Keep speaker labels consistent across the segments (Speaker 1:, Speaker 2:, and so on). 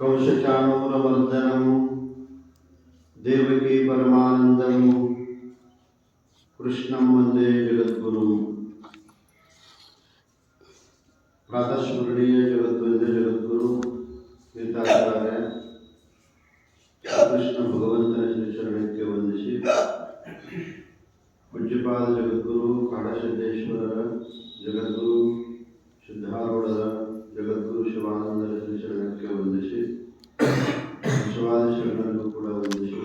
Speaker 1: ಕೌಶಚಾಣೂರಮರ್ದನಂ ದೇವಕೀ ಪರಮಾನಂದಂ ಕೃಷ್ಣಂ ವಂದೇ ಜಗದ್ಗುರು. ಪ್ರಾತಃಸ್ಮರಣೀಯ ಜಗದ್ವಂದೇ ಜಗದ್ಗುರು ಗೀತಾಚಾರ್ಯ ಕೃಷ್ಣ ಭಗವಂತನ ಶ್ರೀಚರಣಕ್ಕೆ ವಂದಿಸಿ, ಪೂಜ್ಯಪಾದ ಜಗದ್ಗುರು ಕಾಡಸಿದ್ದೇಶ್ವರರ, ಜಗದ್ಗುರು ಸಿದ್ಧಾರೂಢರ, ಜಗದ್ಗುರು ಶಿವಾನಂದರ ಶ್ರೀಚರಣಕ್ಕೆ ವಂದಿಸಿ, ಶಿವಾದ ಶರಣರಿಗೂ ಕೂಡ ವಂದಿಸಿ,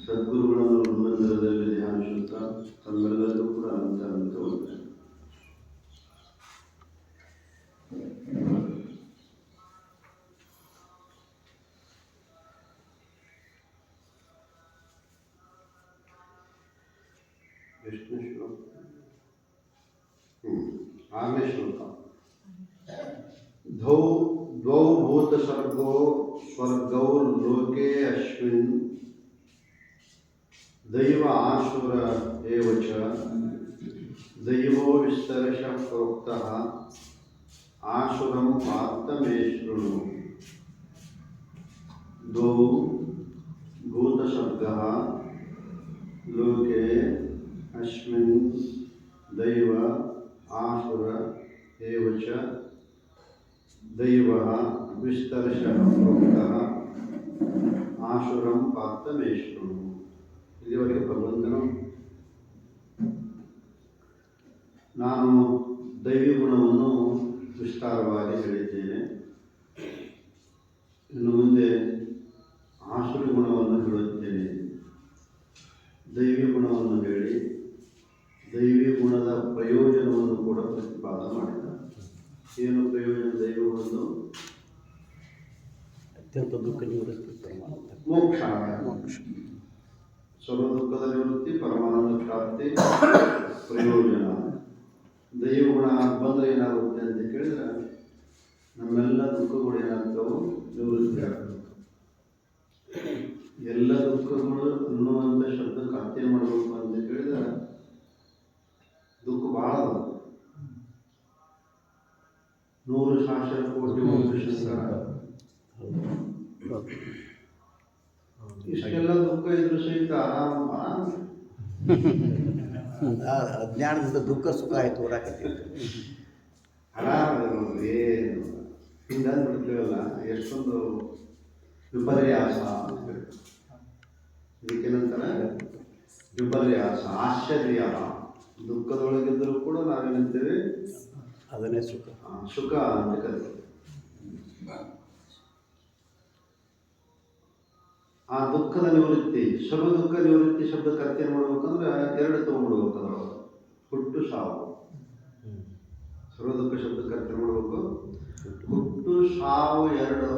Speaker 1: ಸದ್ಗುರುಗಳನ್ನು ಹನುಮಂದಿರದಲ್ಲಿ ಧ್ಯಾನಿಸುತ್ತಾ ತಮ್ಮೆಲ್ಲರಿಗೂ ಕೂಡ ಅನಂತ ಅನಂತ ವಂದನೆ. ಎಷ್ಟು ಶ್ಲೋಕ? 6ನೇ ಶ್ಲೋಕ. ದ್ವೌ ಭೂತಸರ್ಗೋ ಸ್ವರ್ಗೌ ಲೋಕೆ ಅಶ್ವಿನ್ ದೈವ ಆಸುರ ಏವ ಚ ದೈವೋ ವಿಸ್ತರಶಃ ಪ್ರೋಕ್ತಃ ಆಸುರಂ ಪಾರ್ಥ ಮೇ ಶೃಣು. ದ್ವೌ ಭೂತಸರ್ಗಃ ಲೋಕೆ ಅಸ್ಮಿನ್ ದೈವ ಆಸುರ ಏವ ಚ ದೈವಃ ವಿಸ್ತರಶಃ ಪ್ರೋಕ್ತಃ ಆಸುರಂ ಪಾರ್ಥ ಮೇ ಶೃಣು. ಇಲ್ಲಿವರೆಗೆ ಭಗವಂತನು ನಾನು ದೈವಿ ಗುಣವನ್ನು ವಿಸ್ತಾರವಾಗಿ ಹೇಳಿದ್ದೇನೆ. ಇನ್ನು ಮುಂದೆ ಆಸುರಿ ಗುಣವನ್ನು ಹೇಳುತ್ತೇನೆ. ದೈವಿ ಗುಣವನ್ನು ಹೇಳಿ ದೈವಿ ಗುಣದ ಪ್ರಯೋಜನವನ್ನು ಕೂಡ ಪ್ರತಿಪಾದನೆ ಮಾಡಿದ. ಏನು ಪ್ರಯೋಜನ ದೈವ ಗುಣದ್ದು?
Speaker 2: ಅತ್ಯಂತ ದುಃಖ ನಿವೃತ್ತಿ,
Speaker 1: ಮೋಕ್ಷ. ಸರ್ವ ದುಃಖದ ನಿವೃತ್ತಿ, ಪರಮಾನಂದ ಪ್ರಾಪ್ತಿ ಪ್ರಯೋಜನ. ದೈವ ಗುಣ ಬಂದರೆ ಏನಾಗುತ್ತೆ ಅಂತ ಕೇಳಿದ್ರೆ ನಮ್ಮೆಲ್ಲ ದುಃಖಗಳು ಏನಾಗ್ತವೆ? ನಿವೃತ್ತಿ ಆಗ್ತವೆ. ಎಲ್ಲ ದುಃಖಗಳು ಅನ್ನುವಂಥ ಶಬ್ದಕ್ಕೆ ಅರ್ಥ ಮಾಡಬೇಕು ಅಂತ ಕೇಳಿದ್ರೆ ದುಃಖ ಭಾಳ ಅದ. 100,000 ಕೋಟಿ ಇಷ್ಟೆಲ್ಲ ದುಃಖ ಇದ್ರು ಸಹಿತ ಆರಾಮ
Speaker 2: ಅಜ್ಞಾನದಿಂದ ದುಃಖ ಸುಖ ಆಯ್ತು ಓಡಾಕತ್ತೀವಿ.
Speaker 1: ಆರಾಮ ಏನು ಹಿಂಗಂದ್ಬಿಡ್ತೀವಲ್ಲ, ಎಷ್ಟೊಂದು ವಿಪರ್ಯಾಸ. ಇದಕ್ಕೇನಂತಾರೆ? ವಿಪರ್ಯಾಸ, ಆಶ್ಚರ್ಯ. ದುಃಖದೊಳಗಿದ್ದರೂ ಕೂಡ ನಾವೇನಂತೇವೆ?
Speaker 2: ಅದನ್ನೇ ಸುಖ,
Speaker 1: ಸುಖ ಅಂತ ಕರೀತೀವಿ. ಆ ದುಃಖದ ನಿವೃತ್ತಿ, ಸರ್ವ ದುಃಖ ನಿವೃತ್ತಿ ಶಬ್ದಕ್ಕೆ ಅರ್ಥ ಏನು ಮಾಡ್ಬೇಕಂದ್ರೆ 2 ತೊಗೊಂಡ್ಬಿಡ್ಬೇಕು. ಅದರೊಳಗೆ ಹುಟ್ಟು ಸಾವು. ಸರ್ವ ದುಃಖ ಶಬ್ದಕ್ಕೆ ಅರ್ಥ ಮಾಡಬೇಕು, ಹುಟ್ಟು ಸಾವು 2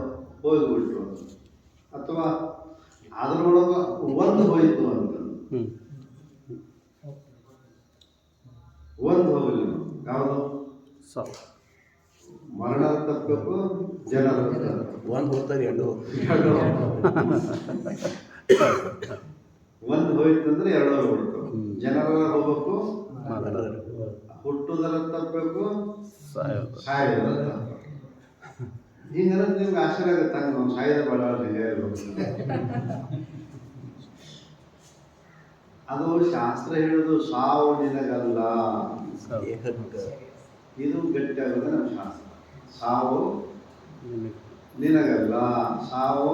Speaker 1: ಹೋಗಿಬಿಟ್ರು ಅಥವಾ ಅದರೊಳಗೆ ಒಂದು ಹೋಯಿತು ಅಂತ. ಒಂದು ಹೋಗಲಿ. ಯಾವುದು? ಮರಣ ತಪ್ಪಬೇಕು, ಜನರ
Speaker 2: ಒಂದು ಹೋಗ್ತಾರೆ, 2
Speaker 1: ಒಂದು ಹೋಯ್ತಂದ್ರೆ 2 ಹೋಗ್ಬಿಡ್ತು. ಜನರ ಹೋಗ್ಬೇಕು, ಹುಟ್ಟುದರ ತಪ್ಪಬೇಕು, ಸಾಯೋದರ ತಪ್ಪಬೇಕು. ಹಿಂಗಂದ್ರೆ ನಿಮ್ಗೆ ಆಶ್ಚರ್ಯ ಆಗುತ್ತೆ, ನಾವು ಸಾಯೋದ ಬೇಡ ಅದು ಶಾಸ್ತ್ರ ಹೇಳೋದು ಸಾವು ನಿನಗಲ್ಲ. ಇದು ಗಟ್ಟಿ ಆಗೋದು ನಮ್ಮ ಶಾಸ್ತ್ರ. ಸಾವು ನಿನಗಲ್ಲ, ಸಾವು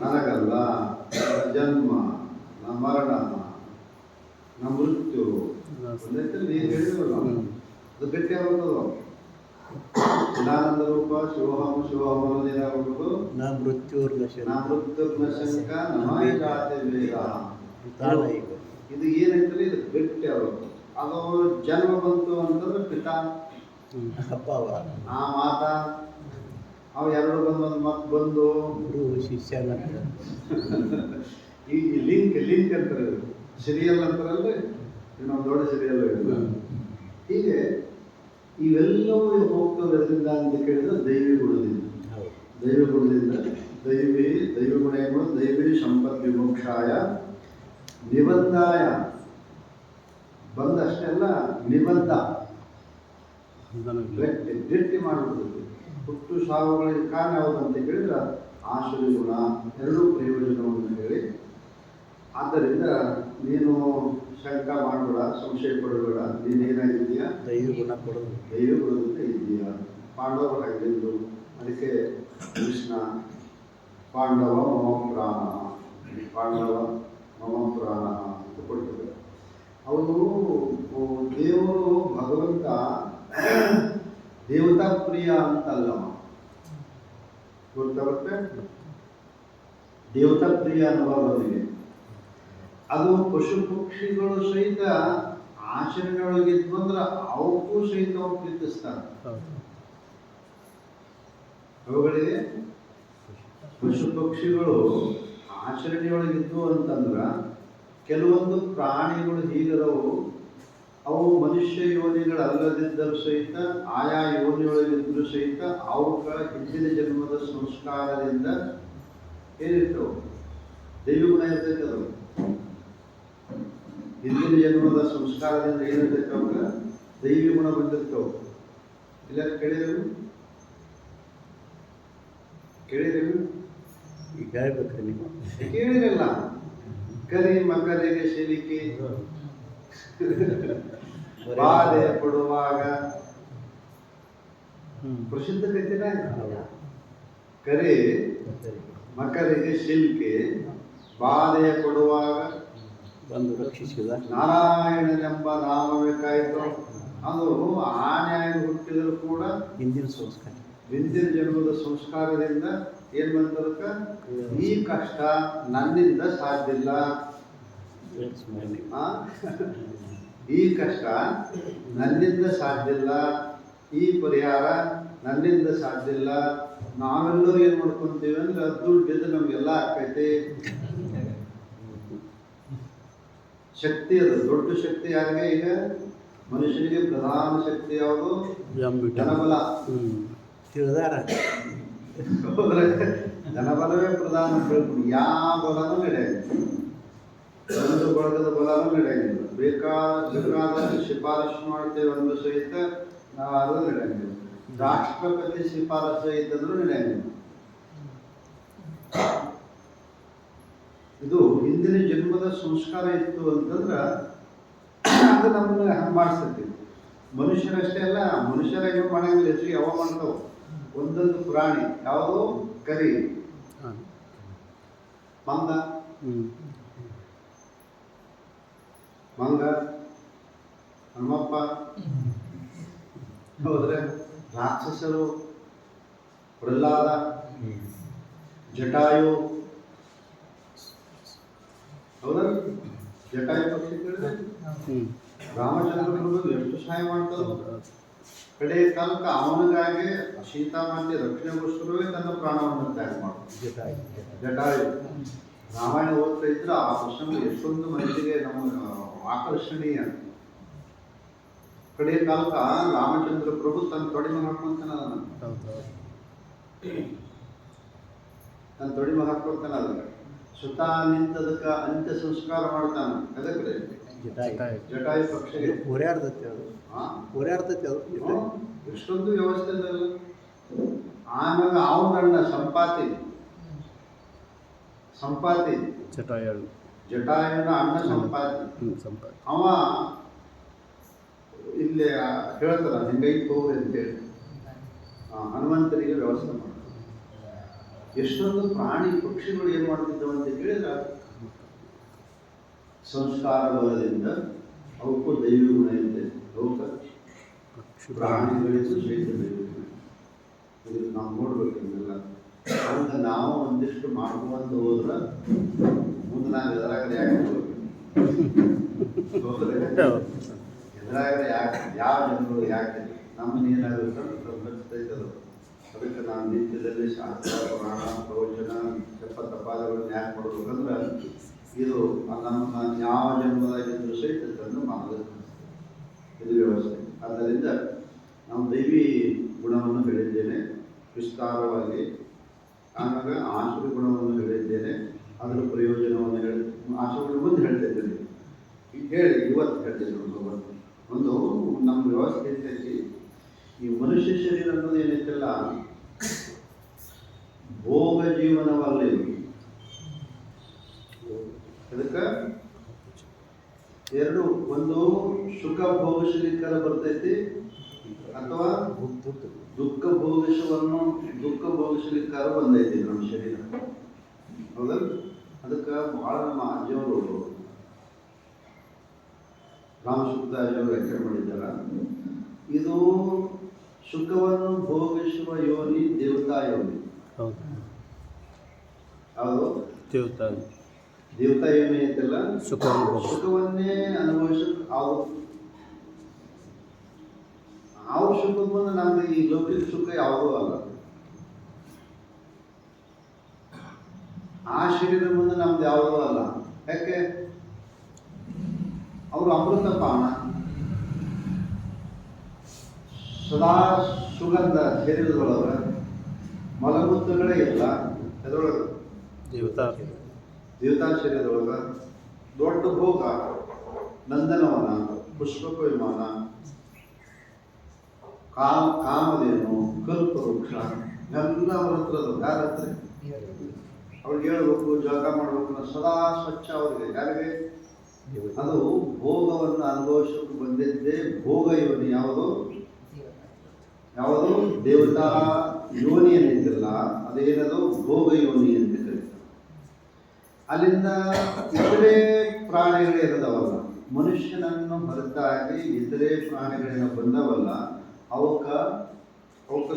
Speaker 1: ನನಗಲ್ಲ. ಜನ್ಮ, ನ ಮರಣ, ನ ಮೃತ್ಯು ಒಂದೈತಲ್ಲಿ ಹೇಳಿದ್ರಲ್ಲ, ಅದು ಗಟ್ಟಿ ಆಗೋದು. ಚಿದಾನಂದ ರೂಪ ಶಿವೋಹಂ ಶಿವೋಹಂ ಅನ್ನೋದೇನಾಗ್ಬಿಟ್ಟು
Speaker 2: ನ ಮೃತ್ಯುರ್ನ
Speaker 1: ಶಂಕ ನಮಾಯ ಜಾತಿ ವೇದ. ಇದು ಏನೈತಲ್ಲ, ಇದು ಗಟ್ಟಿ ಆಗೋದು. ಅದು ಜನ್ಮ ಬಂತು ಅಂತಂದ್ರೆ ಪಿತಾ ಆ ಮಾತ ಅವು 2 ಬಂದು ಮತ್ತೆ ಬಂದು
Speaker 2: ಗುರು ಶಿಷ್ಯ
Speaker 1: ಈ ಲಿಂಕ್ ಅಂತಾರೆ, ಸೀರಿಯಲ್ ಅಂತಾರಲ್ರಿ, ಇನ್ನೊಂದು ದೊಡ್ಡ ಸೀರಿಯಲ್. ಹೀಗೆ ಇವೆಲ್ಲವೂ ಹೋಗ್ತವೆ. ಅದರಿಂದ ಅಂತ ಕೇಳಿದ್ರೆ ದೈವಿ ಗುಣದಿಂದ. ದೈವ ಗುಣದಿಂದ ದೈವ ಗುಣ ಏನು? ದೈವಿ ಸಂಪತ್ ವಿಮೋಕ್ಷಾಯ ನಿಬಂಧಾಯ. ಬಂದಷ್ಟೇ ಅಲ್ಲ, ನಿಬಂಧ ಗಟ್ಟಿ ಮಾಡಿಬಿಡ್ತದೆ. ಹುಟ್ಟು ಸಾವುಗಳಿಗೆ ಕಾರಣ ಯಾವುದು ಅಂತ ಕೇಳಿದ್ರೆ ಆಶ್ರಯ ಗುಣ ಎರಡೂ ಪ್ರಯೋಜನವನ್ನು ಹೇಳಿ, ಆದ್ದರಿಂದ ನೀನು ಶಂಕ ಮಾಡಬೇಡ, ಸಂಶಯ ಪಡಬೇಡ, ನೀನೇನಾಗಿದ್ದೀಯಾ
Speaker 2: ದೈವ ಗುಣ ಕೊಡೋದು.
Speaker 1: ದೈವ ಗುಣದಿಂದ ಇದ್ದೀಯಾ. ಪಾಂಡವರು ಹಾಗಿದ್ದು, ಅದಕ್ಕೆ ಕೃಷ್ಣ ಪಾಂಡವ ಮಮ ಪ್ರಾಣ, ಪಾಂಡವ ಮಮ ಪ್ರಾಣ ಅಂತ ಕೊಡ್ತದೆ. ಅವರು ದೇವರು ಭಗವಂತ ದೇವತಾ ಪ್ರಿಯ ಅಂತಲ್ಲ, ಗೊತ್ತಾಗುತ್ತೆ. ದೇವತಾ ಪ್ರಿಯ ಅನ್ನುವವರಿಗೆ ಅದು ಪಶು ಪಕ್ಷಿಗಳು ಸಹಿತ ಆಚರಣೆಯೊಳಗಿದ್ವು ಅಂದ್ರೆ ಅವಕ್ಕೂ ಸಹಿತ ಅವ್ರು ಪ್ರೀತಿಸ್ತಾರೆ. ಅವುಗಳಿಗೆ ಪಶು ಪಕ್ಷಿಗಳು ಆಚರಣೆಯೊಳಗಿದ್ವು ಅಂತಂದ್ರೆ ಕೆಲವೊಂದು ಪ್ರಾಣಿಗಳು ಹೀಗಿರವು, ಅವು ಮನುಷ್ಯ ಯೋನಿಗಳಲ್ಲದಿದ್ದರೂ ಸಹಿತ ಆಯಾ ಯೋನಿಯೊಳಗಿದ್ದರೂ ಸಹಿತ ಅವುಗಳ ಹಿಂದಿನ ಜನ್ಮದ ಸಂಸ್ಕಾರದಿಂದ ಏನಿರ್ತವು ದೈವ ಗುಣ ಇರ್ತೈತೆ. ಅದು ಹಿಂದಿನ ಜನ್ಮದ ಸಂಸ್ಕಾರದಿಂದ ಏನಿರ್ತೈತೆ ಅವಾಗ ದೈವಿ ಗುಣ ಬಂದಿರ್ತವು. ಇಲ್ಲ ಕೇಳಿರೇನು?
Speaker 2: ಈಗ ಹೇಳ್ಬೇಕ್ರಿ ನೀವು
Speaker 1: ಕೇಳಿರಲ್ಲ. ಕರಿ ಮಕರಿಗೆ ಸಿಲುಕಿ ಬಾಧೆ ಪಡುವಾಗ ಪ್ರಸಿದ್ಧ ಕಥೆನ ಕರಿ ಮಕರಿಗೆ ಸಿಲುಕಿ ಬಾಧೆಯ ಕೊಡುವಾಗ
Speaker 2: ಬಂದು ರಕ್ಷಿಸಿದ
Speaker 1: ನಾರಾಯಣನೆಂಬ ನಾಮವೇ ಕಾಯ್ತು. ಅದು ಆನೆಯಾಗಿ ಹುಟ್ಟಿದರೂ ಕೂಡ
Speaker 2: ಹಿಂದಿನ ಸಂಸ್ಕಾರ,
Speaker 1: ಹಿಂದಿನ ಜನ್ಮದ ಸಂಸ್ಕಾರದಿಂದ ಏನ್ ಬಂತದಕ್ಕ, ಈ ಕಷ್ಟ ನನ್ನಿಂದ ಸಾಧ್ಯವಿಲ್ಲ, ಈ ಕಷ್ಟ ನನ್ನಿಂದ ಸಾಧ್ಯವಿಲ್ಲ, ಈ ಪರಿಹಾರ ನನ್ನಿಂದ ಸಾಧ್ಯವಿಲ್ಲ. ನಾವೆಲ್ಲರೂ ಏನ್ ಮಾಡ್ಕೊಂತೀವಿ ಅಂದ್ರೆ ದುಡ್ಡಿದ್ದು ನಮ್ಗೆಲ್ಲ ಆಕೈತಿ. ಶಕ್ತಿ ಅದು ದೊಡ್ಡ ಶಕ್ತಿ ಯಾರಿಗೆ? ಈಗ ಮನುಷ್ಯನಿಗೆ ಪ್ರಧಾನ ಶಕ್ತಿ ಯಾವುದು? ಜನಬಲ.
Speaker 2: ತಿಳಿದಾರ
Speaker 1: ಜನಬಲವೇ ಪ್ರಧಾನ ತಿಳ್ಕೊಂಡು ಯಾವ ಬಲನೂ ನಡೆಯಂಗಿಲ್ಲ, ಒಂದು ಬಳಗದ ಬಲನೂ ನಡೆಯಂಗಿಲ್ಲ. ಬೇಕಾದ ಶಿಫಾರಸು ಮಾಡ್ತೇವೆ ಅಂದ್ರೂ ಸಹಿತ ನಾವು ನಡೆಯಂಗಿಲ್ಲ. ರಾಷ್ಟ್ರಪತಿ ಶಿಫಾರಸು ಇದ್ದಂದ್ರೂ ನಡೆಯಂಗಿಲ್ಲ. ಇದು ಹಿಂದಿನ ಜನ್ಮದ ಸಂಸ್ಕಾರ ಇತ್ತು ಅಂತಂದ್ರೆ ಅದು ನಮ್ಮನ್ನ ಹಂಗೆ ಮಾಡಿಸ್ತೈತಿ. ಮನುಷ್ಯರಷ್ಟೇ ಅಲ್ಲ, ಮನುಷ್ಯರ ಏನು ಮಾಡಂಗಿಲ್ಲ, ಹೆಚ್ಚಿಗೆ ಯಾವ ಮಾಡ್ತಾವೆ. ಒಂದೊಂದು ಪ್ರಾಣಿ ಯಾವುದು? ಕರಿ, ಮಂಗ, ಹನುಮಪ್ಪ, ಹೋದ್ರೆ ರಾಕ್ಷಸರು, ಪ್ರಹ್ಲಾದ, ಜಟಾಯು, ಹೌದಾ? ಜಟಾಯು ಪಕ್ಷಿ ಕೇಳಿದ್ರೆ ರಾಮಚಂದ್ರ ಪ್ರಭು ಎಷ್ಟು ಸಹಾಯ ಮಾಡ್ತಾರೆ. ಕಡೆ ಕಾಲಕ್ಕೆ ಅವನಿಗಾಗಿ ಸೀತಾಮಾತೆ ರಕ್ಷಣೆಗೋಸ್ಕರವೇ ತನ್ನ ಪ್ರಾಣವನ್ನು ತ್ಯಾಗ ಮಾಡ್ತಾರೆ. ಜಟಾಯು ರಾಮಾಯಣ ಓದ್ತಾ ಇದ್ರೆ ಆ ಪ್ರಸಂಗ ಎಷ್ಟೊಂದು ಮನಸ್ಸಿಗೆ ನಮ್ಮ ಆಕರ್ಷಣೀಯ. ಕಡೆ ಕಾಲಕ್ಕ ರಾಮಚಂದ್ರ ಪ್ರಭು ತನ್ನ ತೊಡಿಮೆ ಹಾಕೊಂತಾನ, ಅದನ್ನ ಸ್ವತಃ ನಿಂತದಕ್ಕ ಅಂತ್ಯ ಸಂಸ್ಕಾರ ಮಾಡ್ತಾನ. ಅದಕ್ಕೆ ಜಟಾಯು ಪಕ್ಷಿಗೆ
Speaker 2: ಓಡಾಡ್ತೈತಿ ಅದು, ಓಡಾಡ್ತೈತಿ ಅದು
Speaker 1: ಎಷ್ಟೊಂದು ವ್ಯವಸ್ಥೆ ಇಲ್ಲ. ಆಮೇಲೆ ಅವನಣ್ಣ ಸಂಪಾತಿ ಜಟಾಯುನ ಅಣ್ಣ ಸಂಪಾತಿ, ಅವ ಇಲ್ಲಿ ಹೇಳ್ತಾರ ಹಿಂಗೈತ್ ಹೋಗ್ರಿ ಅಂತೇಳಿ ಹನುಮಂತನಿಗೆ ವ್ಯವಸ್ಥೆ ಮಾಡ್ತಾರೆ. ಎಷ್ಟೊಂದು ಪ್ರಾಣಿ ಪಕ್ಷಿಗಳು ಏನ್ ಮಾಡ್ತಿದ್ದವು ಅಂತ ಕೇಳಿದ್ರೆ ಸಂಸ್ಕಾರ ಬಲದಿಂದ ಅವಕ್ಕೂ ದೈವ ಗುಣ ಇದೆ. ಅವಕ್ಕ ಪ್ರಾಣಿಗಳಿಗೂ ಸಹಿತ ದೈವ ಗುಣ ಇದು ನಾವು ನೋಡ್ಬೇಕು. ಇದನ್ನೆಲ್ಲ ಹೌದು, ನಾವು ಒಂದಿಷ್ಟು ಮಾಡ್ಕೊಂತ ಹೋದ್ರೆ ಮುಂದೆ ನಾವು ಎದುರಾಗಡೆ ಯಾಕೆ ಯಾವ ಜನಗಳು ಯಾಕೆ ನಮ್ಮನ್ನ ಏನಾಗುತ್ತೆ ಅದು. ಅದಕ್ಕೆ ನಾವು ನಿತ್ಯದಲ್ಲಿ ಶಾಸ್ತ್ರ ಪುರಾಣ ಪ್ರವಚನ ಜಪ ತಪಾದಗಳನ್ನು ಯಾಕೆ ಮಾಡ್ಬೇಕಂದ್ರೆ ಇದು ನಮ್ಮ ಯಾವ ಜನ್ಮದಾಗಿದ್ದರೂ ಸಹಿತ ತಂದು ಮಾಡಬೇಕು, ಇದು ವ್ಯವಸ್ಥೆ. ಆದ್ದರಿಂದ ನಾವು ದೈವಿ ಗುಣವನ್ನು ಹೇಳಿದ್ದೇನೆ ವಿಸ್ತಾರವಾಗಿ. ಆಮೇಲೆ ಆಸುರ ಗುಣವನ್ನು ಹೇಳಿದ್ದೇನೆ, ಅದರ ಪ್ರಯೋಜನವನ್ನು ಆಸುರ ಮುಂದೆ ಹೇಳ್ತಿದ್ದೇನೆ. ಈಗ ಹೇಳಿ ಇವತ್ತು ಹೇಳ್ತಿದ್ದೇನೆ. ಒಂದು ನಮ್ಮ ವ್ಯವಸ್ಥೆ ಇರ್ತೈತಿ. ಈ ಮನುಷ್ಯ ಶರೀರ ಅನ್ನೋದು ಏನೈತಲ್ಲ ಜೀವನವಲ್ಲ ಇದು. ಅದಕ್ಕೆ ಎರಡು, ಒಂದು ಸುಖ ಭೋಗಿಸಲಿಕ್ಕಾರ ಬರ್ತೈತಿ ಅಥವಾ ದುಃಖ ಭೋಗಿಸಲಿಕ್ಕಾರ ಬಂದೈತಿ ನಮ್ಮ ಶರೀರ. ಹೌದಲ್ಲ? ಅದಕ್ಕೆ ಬಹಳ ನಮ್ಮ ಅಜ್ಜಿಯವರು ರಾಮಸುಖದಾಜಿಯವರು ವ್ಯಾಖ್ಯಾನ ಮಾಡಿದ್ದಾರ. ಇದು ಸುಖವನ್ನು ಭೋಗಿಸುವ ಯೋನಿ ದೇವತಾ ಯೋನಿ. ಯಾವುದು? ದೇವತಾ ಯೋನಿ ಐತಲ್ಲ, ಸುಖವನ್ನೇ ಅನುಭವಿಸಕ್ಕೆ ಅವ್ರ ಸುಖದ ಮುಂದೆ ನಮ್ದು ಈ ಲೌಕಿಕ ಸುಖ ಯಾವುದೂ ಅಲ್ಲ. ಆ ಶರೀರದ ಮುಂದೆ ನಮ್ದು ಯಾವುದೂ ಅಲ್ಲ. ಯಾಕೆ? ಅವರು ಅಮೃತ ಪಾನ, ಸದಾ ಸುಗಂಧ ಶರೀರದೊಳಗ, ಮಲಮೂತ್ರಗಳೇ ಇಲ್ಲ. ಅದರೊಳಗೆ ದೇವತಾ ಶರೀರದೊಳಗ ದೊಡ್ಡ ಭೋಗ, ನಂದನವನ, ಪುಷ್ಪಕ ವಿಮಾನ, ಕಾಮಧೇನು, ಕಲ್ಪವೃಕ್ಷ ಎಲ್ಲ ಅವ್ರ ಹತ್ರ ಅದು. ಯಾರ ಹತ್ರ? ಅವ್ರಿಗೆ ಹೇಳ್ಬೇಕು, ಜಳಕ ಮಾಡ್ಬೇಕು, ಸದಾ ಸ್ವಚ್ಛ ಅವ್ರಿಗೆ. ಯಾರಿಗೆ? ಅದು ಭೋಗವನ್ನು ಅನುಭವಿಸಕ್ಕೆ ಬಂದಿದ್ದೇ ಭೋಗ ಯೋನಿ. ಯಾವುದು? ದೇವತಾ ಯೋನಿ ಏನೈತಿಲ್ಲ, ಅದೇನದು ಭೋಗ ಯೋನಿ ಅಂತ ಕರೀತಾರೆ. ಅಲ್ಲಿಂದ ಇತರೆ ಪ್ರಾಣಿಗಳೇನದವಲ್ಲ, ಮನುಷ್ಯನನ್ನು ಹೊರತಾಗಿ ಇತರೆ ಪ್ರಾಣಿಗಳೇನ ಬಂದವಲ್ಲ, ಅವಕ್ಕ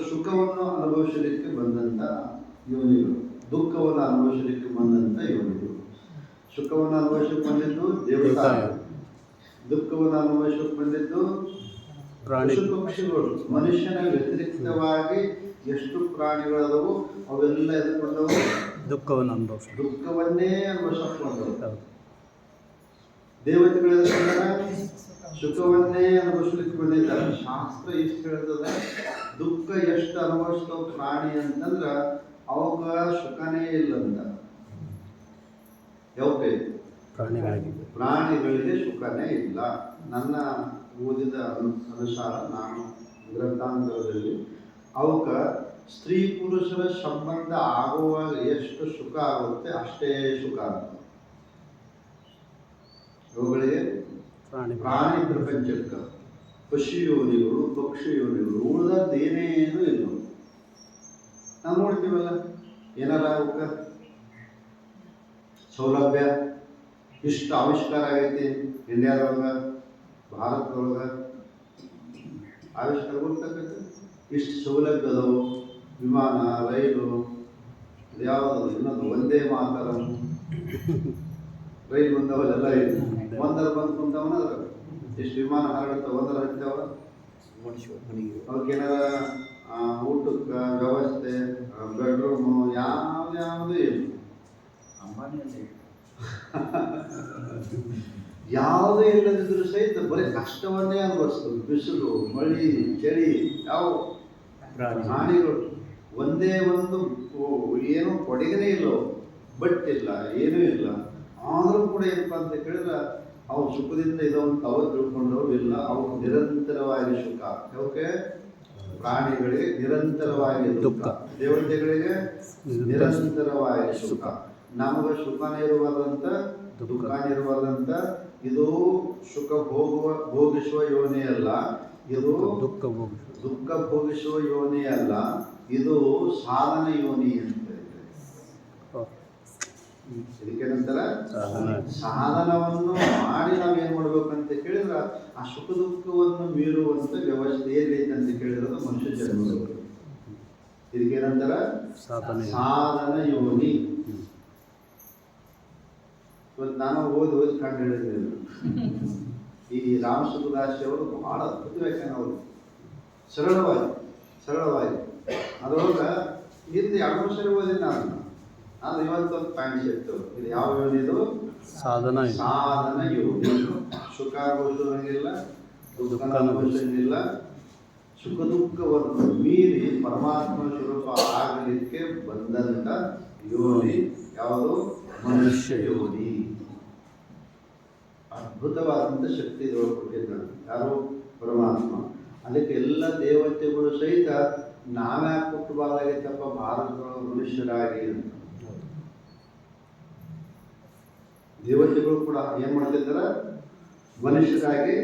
Speaker 1: ಸುಖವನ್ನು ಅನುಭವಿಸಲಿಕ್ಕೆ ಬಂದಂಥ ಯೋನಿಗಳು, ದುಃಖವನ್ನು ಅನುಭವಿಸಲಿಕ್ಕೆ ಬಂದಂಥ ಯೋನಿಗಳು. ಸುಖವನ್ನು ಅನುಭವಿಸಕ್ಕೆ ಬಂದಿದ್ದು ದೇವತಾ, ದುಃಖವನ್ನು ಅನುಭವಿಸಕ್ಕೆ ಬಂದಿದ್ದು ಪಕ್ಷಿಗಳು. ಮನುಷ್ಯನ ವ್ಯತಿರಿಕ್ತವಾಗಿ ಎಷ್ಟು ಪ್ರಾಣಿಗಳದವು ಅವೆಲ್ಲ ಎದ್ಕೊಂಡವು ದುಃಖವನ್ನೇ ಅನುಭವಿಸಕ್ಕೆ ಬಂದವು. ದೇವತೆಗಳ ಸುಖವನ್ನೇ ಅನುಭವಿಸ್ಲಿಕ್ಕೆ ಬಂದಿದ್ದಾರೆ. ಶಾಸ್ತ್ರ ಇಷ್ಟು ಹೇಳ್ತದೆ, ದುಃಖ ಎಷ್ಟು ಅನುಭವಿಸ್ತವ ಪ್ರಾಣಿ ಅಂತಂದ್ರ ಅವಕ ಸುಖನೇ ಇಲ್ಲಂತ. ಯಾಕೆ? ಪ್ರಾಣಿಗಳಿಗೆ ಸುಖನೇ ಇಲ್ಲ. ನನ್ನ ಓದಿದ ಅನುಸಾರ, ನಾನು ಗ್ರಂಥಾಂತರದಲ್ಲಿ ಅವಕ ಸ್ತ್ರೀ ಪುರುಷರ ಸಂಬಂಧ ಆಗುವಾಗ ಎಷ್ಟು ಸುಖ ಆಗುತ್ತೆ ಅಷ್ಟೇ ಸುಖ ಆಗುತ್ತೆ. ಅವುಗಳಿಗೆ ಪ್ರಾಣಿ ಪ್ರಪಂಚಕ್ಕೆ ಪಶು ಯೋನಿಗಳು, ಪಕ್ಷಿ ಯೋನಿಗಳು, ಉಳಿದದ್ದು ಏನೇನು ಇಲ್ಲ. ನಾವು ನೋಡ್ತೀವಲ್ಲ, ಏನಾರ ಅವಕ್ಕೆ ಸೌಲಭ್ಯ ಇಷ್ಟು ಆವಿಷ್ಕಾರ ಆಗೈತಿ ಇಂಡಿಯಾದೊಳಗೆ, ಭಾರತದೊಳಗೆ ಆವಿಷ್ಕಾರ ಗೊತ್ತಾಗತ್ತೆ. ಇಷ್ಟು ಸೌಲಭ್ಯ ಅದಾವು, ವಿಮಾನ, ರೈಲು, ಯಾವುದು ಇನ್ನೊಂದು ವಂದೇ ಮಾತರಂ, ರೈಲು ಬಂದವಲ್ಲೆಲ್ಲ ಇದೆ. ಒಂದರ ಬಂದು ಕುಂತವನ ಎಷ್ಟು ವಿಮಾನ ಹರಡುತ್ತಾವ, ಒಂದರ ಹತ್ತಾವ. ಅವ್ರಿಗೇನಾರ ಊಟಕ್ಕೆ ವ್ಯವಸ್ಥೆ, ಬೆಡ್ರೂಮು ಯಾವ್ದು ಇಲ್ಲ. ಯಾವುದೇ ಇಲ್ಲದಿದ್ರು ಸಹಿತ ಬರೀ ಕಷ್ಟವನ್ನೇ ಅನುಭವಿಸ್ತದೆ. ಬಿಸಿಲು, ಮಳಿ, ಚಳಿ, ಯಾವ ಪ್ರಾಣಿಗಳು ಒಂದೇ ಒಂದು ಏನೋ ಕೊಡುಗೆನೇ ಇಲ್ಲ, ಬಟ್ಟಿಲ್ಲ, ಏನೂ ಇಲ್ಲ. ಆದರೂ ಕೂಡ ಏನಪ್ಪ ಅಂತ ಕೇಳಿದ್ರೆ ಅವು ಸುಖದಿಂದ ಇದೊಂದು ಅವ ತಿಳ್ಕೊಂಡವ್ರು ಇಲ್ಲ. ಅವು ನಿರಂತರವಾಗಿ ಸುಖ. ಯಾಕೆ? ಪ್ರಾಣಿಗಳಿಗೆ ನಿರಂತರವಾಗಿ ದುಃಖ, ದೇವತೆಗಳಿಗೆ ನಿರಂತರವಾಗಿ ಸುಖ. ನಮಗೆ ಸುಖನೇ ಇರುವುದಂತ, ದುಃಖನೇ ಇರುವುದಂತ. ಇದು ಸುಖ ಭೋಗಿಸುವ ಯೋನಿ ಅಲ್ಲ, ಇದು ದುಃಖ ಭೋಗಿಸುವ ಯೋನಿ ಅಲ್ಲ, ಇದು ಸಾಧನ ಯೋನಿ ಅಂತ. ಇದಕ್ಕೆ ನಂತರ ಸಾಧನವನ್ನು ಮಾಡಿ ನಾವೇನ್ ಮಾಡ್ಬೇಕಂತ ಕೇಳಿದ್ರೆ ಆ ಸುಖ ದುಃಖವನ್ನು ಮೀರುವಂತ ವ್ಯವಸ್ಥೆ ಏನೈತೆ ಅಂತ ಕೇಳಿದ್ರೆ ಅದು ಮನುಷ್ಯ ಜನ್ಮದವರು. ಇದಕ್ಕೇನಂತರ ಸಾಧನ ಯೋನಿ. ಇವತ್ತು ನಾನು ಓದಿ ಕಂಡು ಹೇಳಿದ್ದೇನೆ. ಈ ರಾಮಸುಖದಾಸಿ ಅವರು ಬಹಳ ಅದ್ಭುತ ವ್ಯಾಖ್ಯಾನ. ಅವರು ಸರಳವಾಗಿ ಅದರೊಳಗೆ ಇದು 2 ಸರಿ ಓದಿ ನಾನು ಇವತ್ತೊಂದು ಪಾಯಿಂಟ್ ಸಿಕ್ತು. ಇದು ಯಾವ ಯೋನಿ? ಇದು ಸಾಧನ ಯೋನಿ. ಸುಖ ಅನುಭವಿಸೋಂಗಿಲ್ಲ, ದುಃಖ ಅನುಭವಿಸೋಂಗಿಲ್ಲ. ಸುಖ ದುಃಖವನ್ನು ಮೀರಿ ಪರಮಾತ್ಮ ಸ್ವರೂಪ ಆಗಲಿಕ್ಕೆ ಬಂದಂತ ಯೋನಿ ಯಾವುದು? ಮನುಷ್ಯ ಯೋನಿ. ಅದ್ಭುತವಾದಂಥ ಶಕ್ತಿ ಇದರೊಳಗೆ ಕೊಟ್ಟಿದ್ದಾನೆ. ಯಾರು? ಪರಮಾತ್ಮ. ಅದಕ್ಕೆ ಎಲ್ಲ ದೇವತೆಗಳು ಸಹಿತ ನಾವ್ಯಾಕೆ ಹುಟ್ಟಬಾರ್ದಾಗಿತ್ತಪ್ಪ ಭಾರತದೊಳಗೆ ಮನುಷ್ಯರಾಗಿ ಅಂತ. ದೇವತೆಗಳು ಕೂಡ ಏನು ಮಾಡ್ತಿದ್ದಾರೆ, ಮನುಷ್ಯರಾಗಿ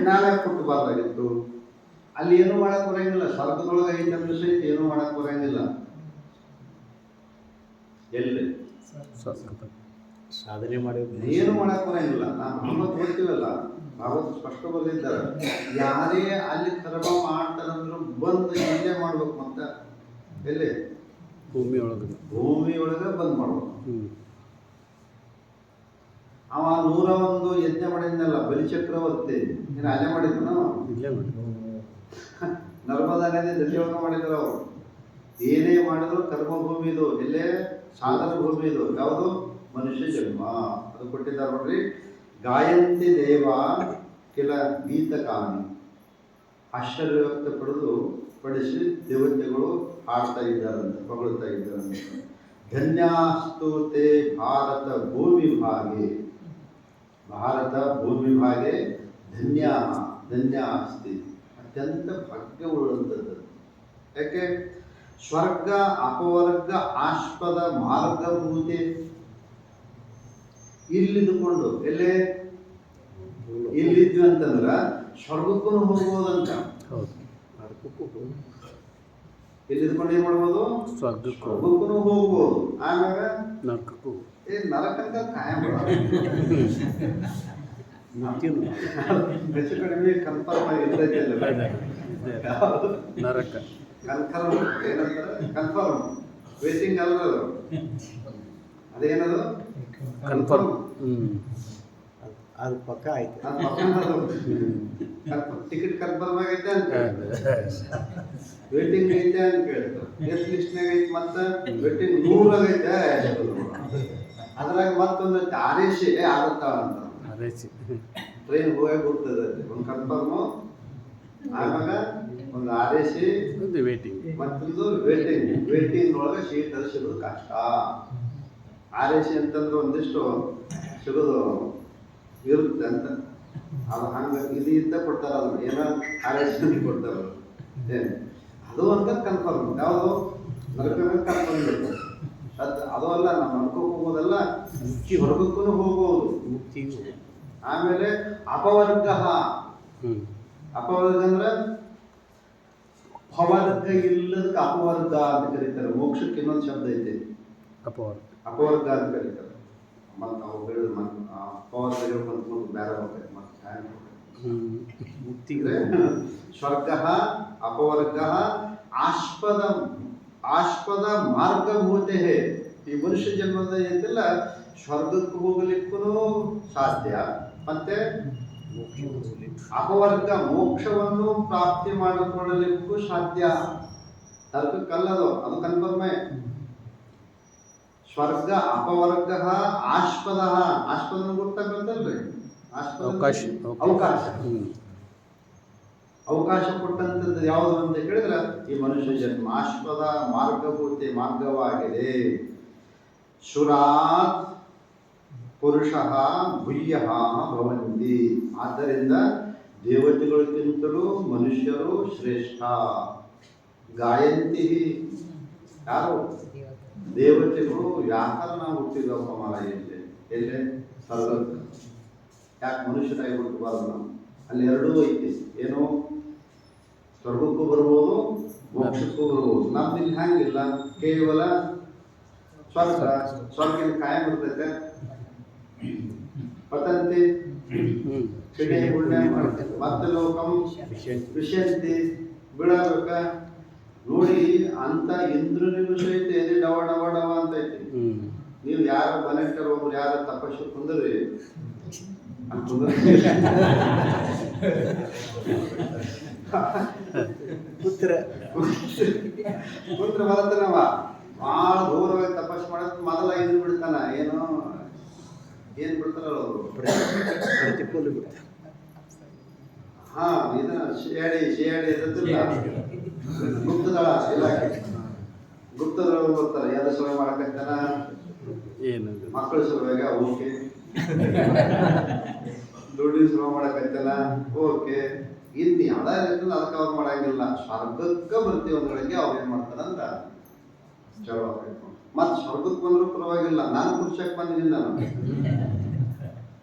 Speaker 1: ನಾವೇ ಕೊಟ್ಟಬಾರ್ದಾಗಿತ್ತು. ಅಲ್ಲಿ ಏನೂ ಮಾಡಕ್ಕೆ ಬರೋಂಗಿಲ್ಲ, ಸ್ವರ್ಗದೊಳಗೆ ಐತೆ ಅಂದ್ರೆ ಸಹಿತ ಏನೂ ಮಾಡಕ್ಕೆ ಬರೋಂಗಿಲ್ಲ. ಎಲ್ಲಿ
Speaker 2: ಸಾಧನೆ ಮಾಡಿ
Speaker 1: ಏನು ಮಾಡಕ್ಕೆ ಬರೋಂಗಿಲ್ಲ. ನಾವು ಓದ್ತೀವಲ್ಲ, ಭಾಗವತ ಸ್ಪಷ್ಟ ಬರೆದಿದ್ದಾರೆ, ಯಾರೇ ಅಲ್ಲಿ ಕರ್ಮ ಮಾಡ್ತಾರಂದ್ರು ಬಂದು ಇಲ್ಲೇ ಮಾಡ್ಬೇಕು. ಮತ್ತೆ ಎಲ್ಲಿ? ಭೂಮಿಯೊಳಗೆ ಬಂದ್ ಮಾಡ್ಬೇಕು. ಅವ 101 ಯಜ್ಞ ಮಾಡಿದ್ನಲ್ಲ ಬಲಿಚಕ್ರವರ್ತಿ, ನೀನು ಅಲ್ಲೇ ಮಾಡಿದ್ನ?
Speaker 2: ಇಲ್ಲೇ ಮಾಡಿ
Speaker 1: ನರ್ಮದಾ ನದಿ ದಂಡೆಯೊಳಗೆ ಮಾಡಿದ್ರು ಅವರು. ಏನೇ ಮಾಡಿದ್ರು ಕರ್ಮಭೂಮಿ ಇದು, ಎಲ್ಲೇ ಸಾಧನ ಭೂಮಿ ಇದು. ಯಾವುದು? ಮನುಷ್ಯ ಜನ್ಮ. ಅದು ಕೊಟ್ಟಿದ್ದಾರೆ ನೋಡ್ರಿ. ಗಾಯಂತಿ ದೇವ ಕೆಲ ಗೀತಕಾನಿ. ಆಶ್ಚರ್ಯ ವ್ಯಕ್ತಪಡಿಸಿ ದೇವತೆಗಳು ಹಾಡ್ತಾ ಇದ್ದಾರಂತೆ, ಹೊಗಳ್ತಾ ಇದ್ದಾರಂತೆ. ಧನ್ಯಾಸ್ತುತೆ ಭಾರತ ಭೂಮಿ ಭಾಗೆ, ಭಾರತ ಭೂಮಿ ಭಾಗೆ ಧನ್ಯ ಧನ್ಯ ಅಸ್ತಿ, ಅತ್ಯಂತ ಭಾಗ್ಯವುಳ್ಳಂಥದ್ದು. ಯಾಕೆ? ಸ್ವರ್ಗ ಅಪವರ್ಗ ಆಸ್ಪದ ಮಾರ್ಗಭೂತೆ. ಇಲ್ಲಿದ್ದುಕೊಂಡು ಎಲ್ಲೇ ಇಲ್ಲಿದ್ವಿ ಅಂತಂದ್ರೆ ಸ್ವರ್ಗಕ್ಕೂ ಹೋಗ್ಬೋದಂತ. ಇಲ್ಲಿದ್ಕೊಂಡು ಏನ್ ಮಾಡ್ಬೋದು? ಸ್ವರ್ಗಕ್ಕೂ ಹೋಗ್ಬೋದು. ಆಮ್ಯಾಗ ನರಕಕ್ಕೂ. ನರಕಂತ ಕಾಯಂ ಹೆಚ್ಚು ಕಡಿಮೆ ಕನ್ಫರ್ಮ್ ಆಗಿರ್ತೈತೆ.
Speaker 2: ನರಕ
Speaker 1: ಕನ್ಫರ್ಮ್ ಏನಂತಾರೆ? ಕನ್ಫರ್ಮ್ ವೇಟಿಂಗ್ ಅಲ್ಲ ಅದು. ಅದೇನದು?
Speaker 2: ಕನ್ಫರ್ಮ್. ಅದು ಪಕ್ಕ ಆಯ್ತು.
Speaker 1: ಟಿಕೆಟ್ ಕನ್ಫರ್ಮ್ ಆಗೈತೆ ಅಂತ ವೇಟಿಂಗ್ ಐತೆ ಅಂತ ಕೇಳ್ತಾರೆ. ಎಷ್ಟು ಲಿಸ್ಟ್ನಾಗ ಐತೆ? ಮತ್ತೆ ವೇಟಿಂಗ್ 100 ಆಗೈತೆ. ಅದ್ರಾಗ ಮತ್ತೊಂದು ಆರೇಸಿ ಆಗುತ್ತಾವ ಅಂತ. ಟ್ರೈನ್ ಹೋಗಿ ಬಿಡ್ತದೆ. ಒಂದು ಕನ್ಫರ್ಮು, ಆವಾಗ ಒಂದು ಆರೇಸಿ, ಮತ್ತೊಂದು ವೇಟಿಂಗ್ ಒಳಗೆ ಸೀಟ್ ಅದು ಸಿಗೋದು ಕಷ್ಟ. ಆರೇಸಿ ಅಂತಂದ್ರೆ ಒಂದಿಷ್ಟು ಸಿಗೋದು ಇರುತ್ತೆ ಅಂತ. ಅದು ಹಂಗೆ ಇದು ಇದ್ದ ಕೊಡ್ತಾರ. ಅದು ಏನೋ ಆರೇಸಿ ಕೊಡ್ತಾರ. ಅದು ಅಂತ ಕನ್ಫರ್ಮ್. ಯಾವುದು? ನರಕ ಕನ್ಫರ್ಮ್ ಇರುತ್ತೆ. ಅದು ಅಲ್ಲ, ನಮ್ಮ ನರಕಕ್ಕೆ ಹೋಗೋದಲ್ಲ, ಹೊರಗಕ್ಕೂ ಹೋಗ್ಬೋದು. ಆಮೇಲೆ ಅಪವರ್ಗ. ಅಪವರ್ಗ ಅಂದ್ರೆ ಭವರ್ಗ ಇಲ್ಲದಕ್ಕೆ ಅಪವರ್ಗ ಅಂತ ಕರೀತಾರೆ. ಮೋಕ್ಷಕ್ಕೆ ಇನ್ನೊಂದು ಶಬ್ದ ಐತೆ, ಅಪವರ್ಗ ಅಂತ ಕರೀತಾರೆ. ಮತ್ತೆ ನಾವು ಹೇಳಿದ್ರೆ ಅಪವರ್ಗ ಹೇಳ್ಕೊಂಡು ಬೇರೆ ಹೋಗ್ಬೇಕು. ಮುಕ್ತಿಗೆ ಸ್ವರ್ಗ ಅಪವರ್ಗ ಆಸ್ಪದ ಮಾರ್ಗಭೂತೆ. ಈ ಮನುಷ್ಯ ಜನ್ಮದ ಏನಿಲ್ಲ, ಸ್ವರ್ಗಕ್ಕೆ ಹೋಗಲಿಕ್ಕೂ ಸಾಧ್ಯ, ಮತ್ತೆ ಅಪವರ್ಗ ಮೋಕ್ಷವನ್ನು ಪ್ರಾಪ್ತಿ ಮಾಡಿಕೊಳ್ಳಲಿಕ್ಕೂ ಸಾಧ್ಯ. ನರಕಕ್ಕಲ್ಲದು, ಅದು ಕನ್ಫರ್ಮೇ. ಸ್ವರ್ಗ ಅಪವರ್ಗ ಆಸ್ಪದ. ಆಸ್ಪದ ಗೊತ್ತಾಗತ್ತಲ್ರಿ? ಅವಕಾಶ ಕೊಟ್ಟಂಥದ್ದು ಯಾವುದು ಅಂತ ಹೇಳಿದ್ರೆ ಈ ಮನುಷ್ಯ ಜನ್ಮ. ಆಸ್ಪದ ಮಾರ್ಗಭೂತಿ, ಮಾರ್ಗವಾಗಿದೆ. ಸುರಾತ್ ಪುರುಷಃ ಭೂಯಃ ಭವಂತಿ. ಆದ್ದರಿಂದ ದೇವತೆಗಳಿಗಿಂತಲೂ ಮನುಷ್ಯರು ಶ್ರೇಷ್ಠ. ಗಾಯಂತಿ. ಯಾರು? ದೇವತೆಗಳು. ವ್ಯಾಕರಣ ಹುಟ್ಟಿದಪ್ಪ ಮಾರ ಎಲ್ಲೇ ಸ್ವರ್ಗಕ್ಕೆ. ಯಾಕೆ ಮನುಷ್ಯರಾಗಿ ಹುಟ್ಟಬಾರ್ದು ನಾವು? ಅಲ್ಲಿ ಎರಡೂ ಐತಿ. ಏನು? ಸ್ವರ್ಗಕ್ಕೂ ಬರ್ಬೋದು, ಮೋಕ್ಷಕ್ಕೂ ಬರ್ಬೋದು. ನಮ್ದು ಇಲ್ಲಿ ಹಂಗಿಲ್ಲ, ಕೇವಲ ಸ್ವರ್ಗ ಕಾಯಂ ಇರ್ತೈತೆ. ಪತಂತಿ ಮತ್ತೆ ಲೋಕಂ ವಿಶಂತಿ ಬಿಡಬೇಕ. ನೋಡಿ, ಅಂತ ಇಂದ್ರನಿಗೂ ಸಹಿತ ಎದೆ ಡವ ಡವ ಡವ ಅಂತ ಐತಿ. ನೀವು ಯಾರು ಮನೆಕರು ಒಬ್ರು ಯಾರು ತಪಸ್ಸು ಕುಂದ್ರಿ ಕುಂತ್ರ ಬರತ್ತನವ. ಭಾಳ ದೂರವಾಗಿ ತಪಸ್ಸು ಮಾಡೋದು ಮೊದಲ ಇದು ಬಿಡ್ತಾನ. ಏನ್ ಬಿಡ್ತಾರಲ್ಲ ಅವರು,
Speaker 2: ಪ್ರತಿಫಲ ಬಿಡ್ತಾರೆ.
Speaker 1: ಹಾ, ಇದನ್ನ ಸಿಯಾಡಿ ಇರುತ್ತಿಲ್ಲ, ಗುಪ್ತದಳ ಇಲಾಖೆ. ಗುಪ್ತದಳ ಬರ್ತಾರೆ. ಯಾರು ಸೇವೆ ಮಾಡಕತ್ತಾನ? ಮಕ್ಕಳ ಸಲುವಾಗಿ ಓಕೆ. ದುಡ್ಡಿನ ಸೇವೆ ಮಾಡಕತ್ತಾನ ಓಕೆ. ಇನ್ನು ಯಾವ್ದಾರ ಅದಕ್ಕೆ ಅವ್ರು ಮಾಡಂಗಿಲ್ಲ. ಸ್ವರ್ಗಕ್ಕೆ ಬರ್ತೀವಿ ಒಂದ್ಗಳಿಗೆ ಅವ್ರು ಏನ್ ಮಾಡ್ತಾರಂತ ಚಲೋ ಆಗಬೇಕು. ಮತ್ತು ಸ್ವರ್ಗಕ್ಕೆ ಬಂದರೂ ಪರವಾಗಿಲ್ಲ, ನಾನು ಕುರ್ಚಕ್ಕೆ ಬಂದಿದ್ದೀನಿ. ನಾನು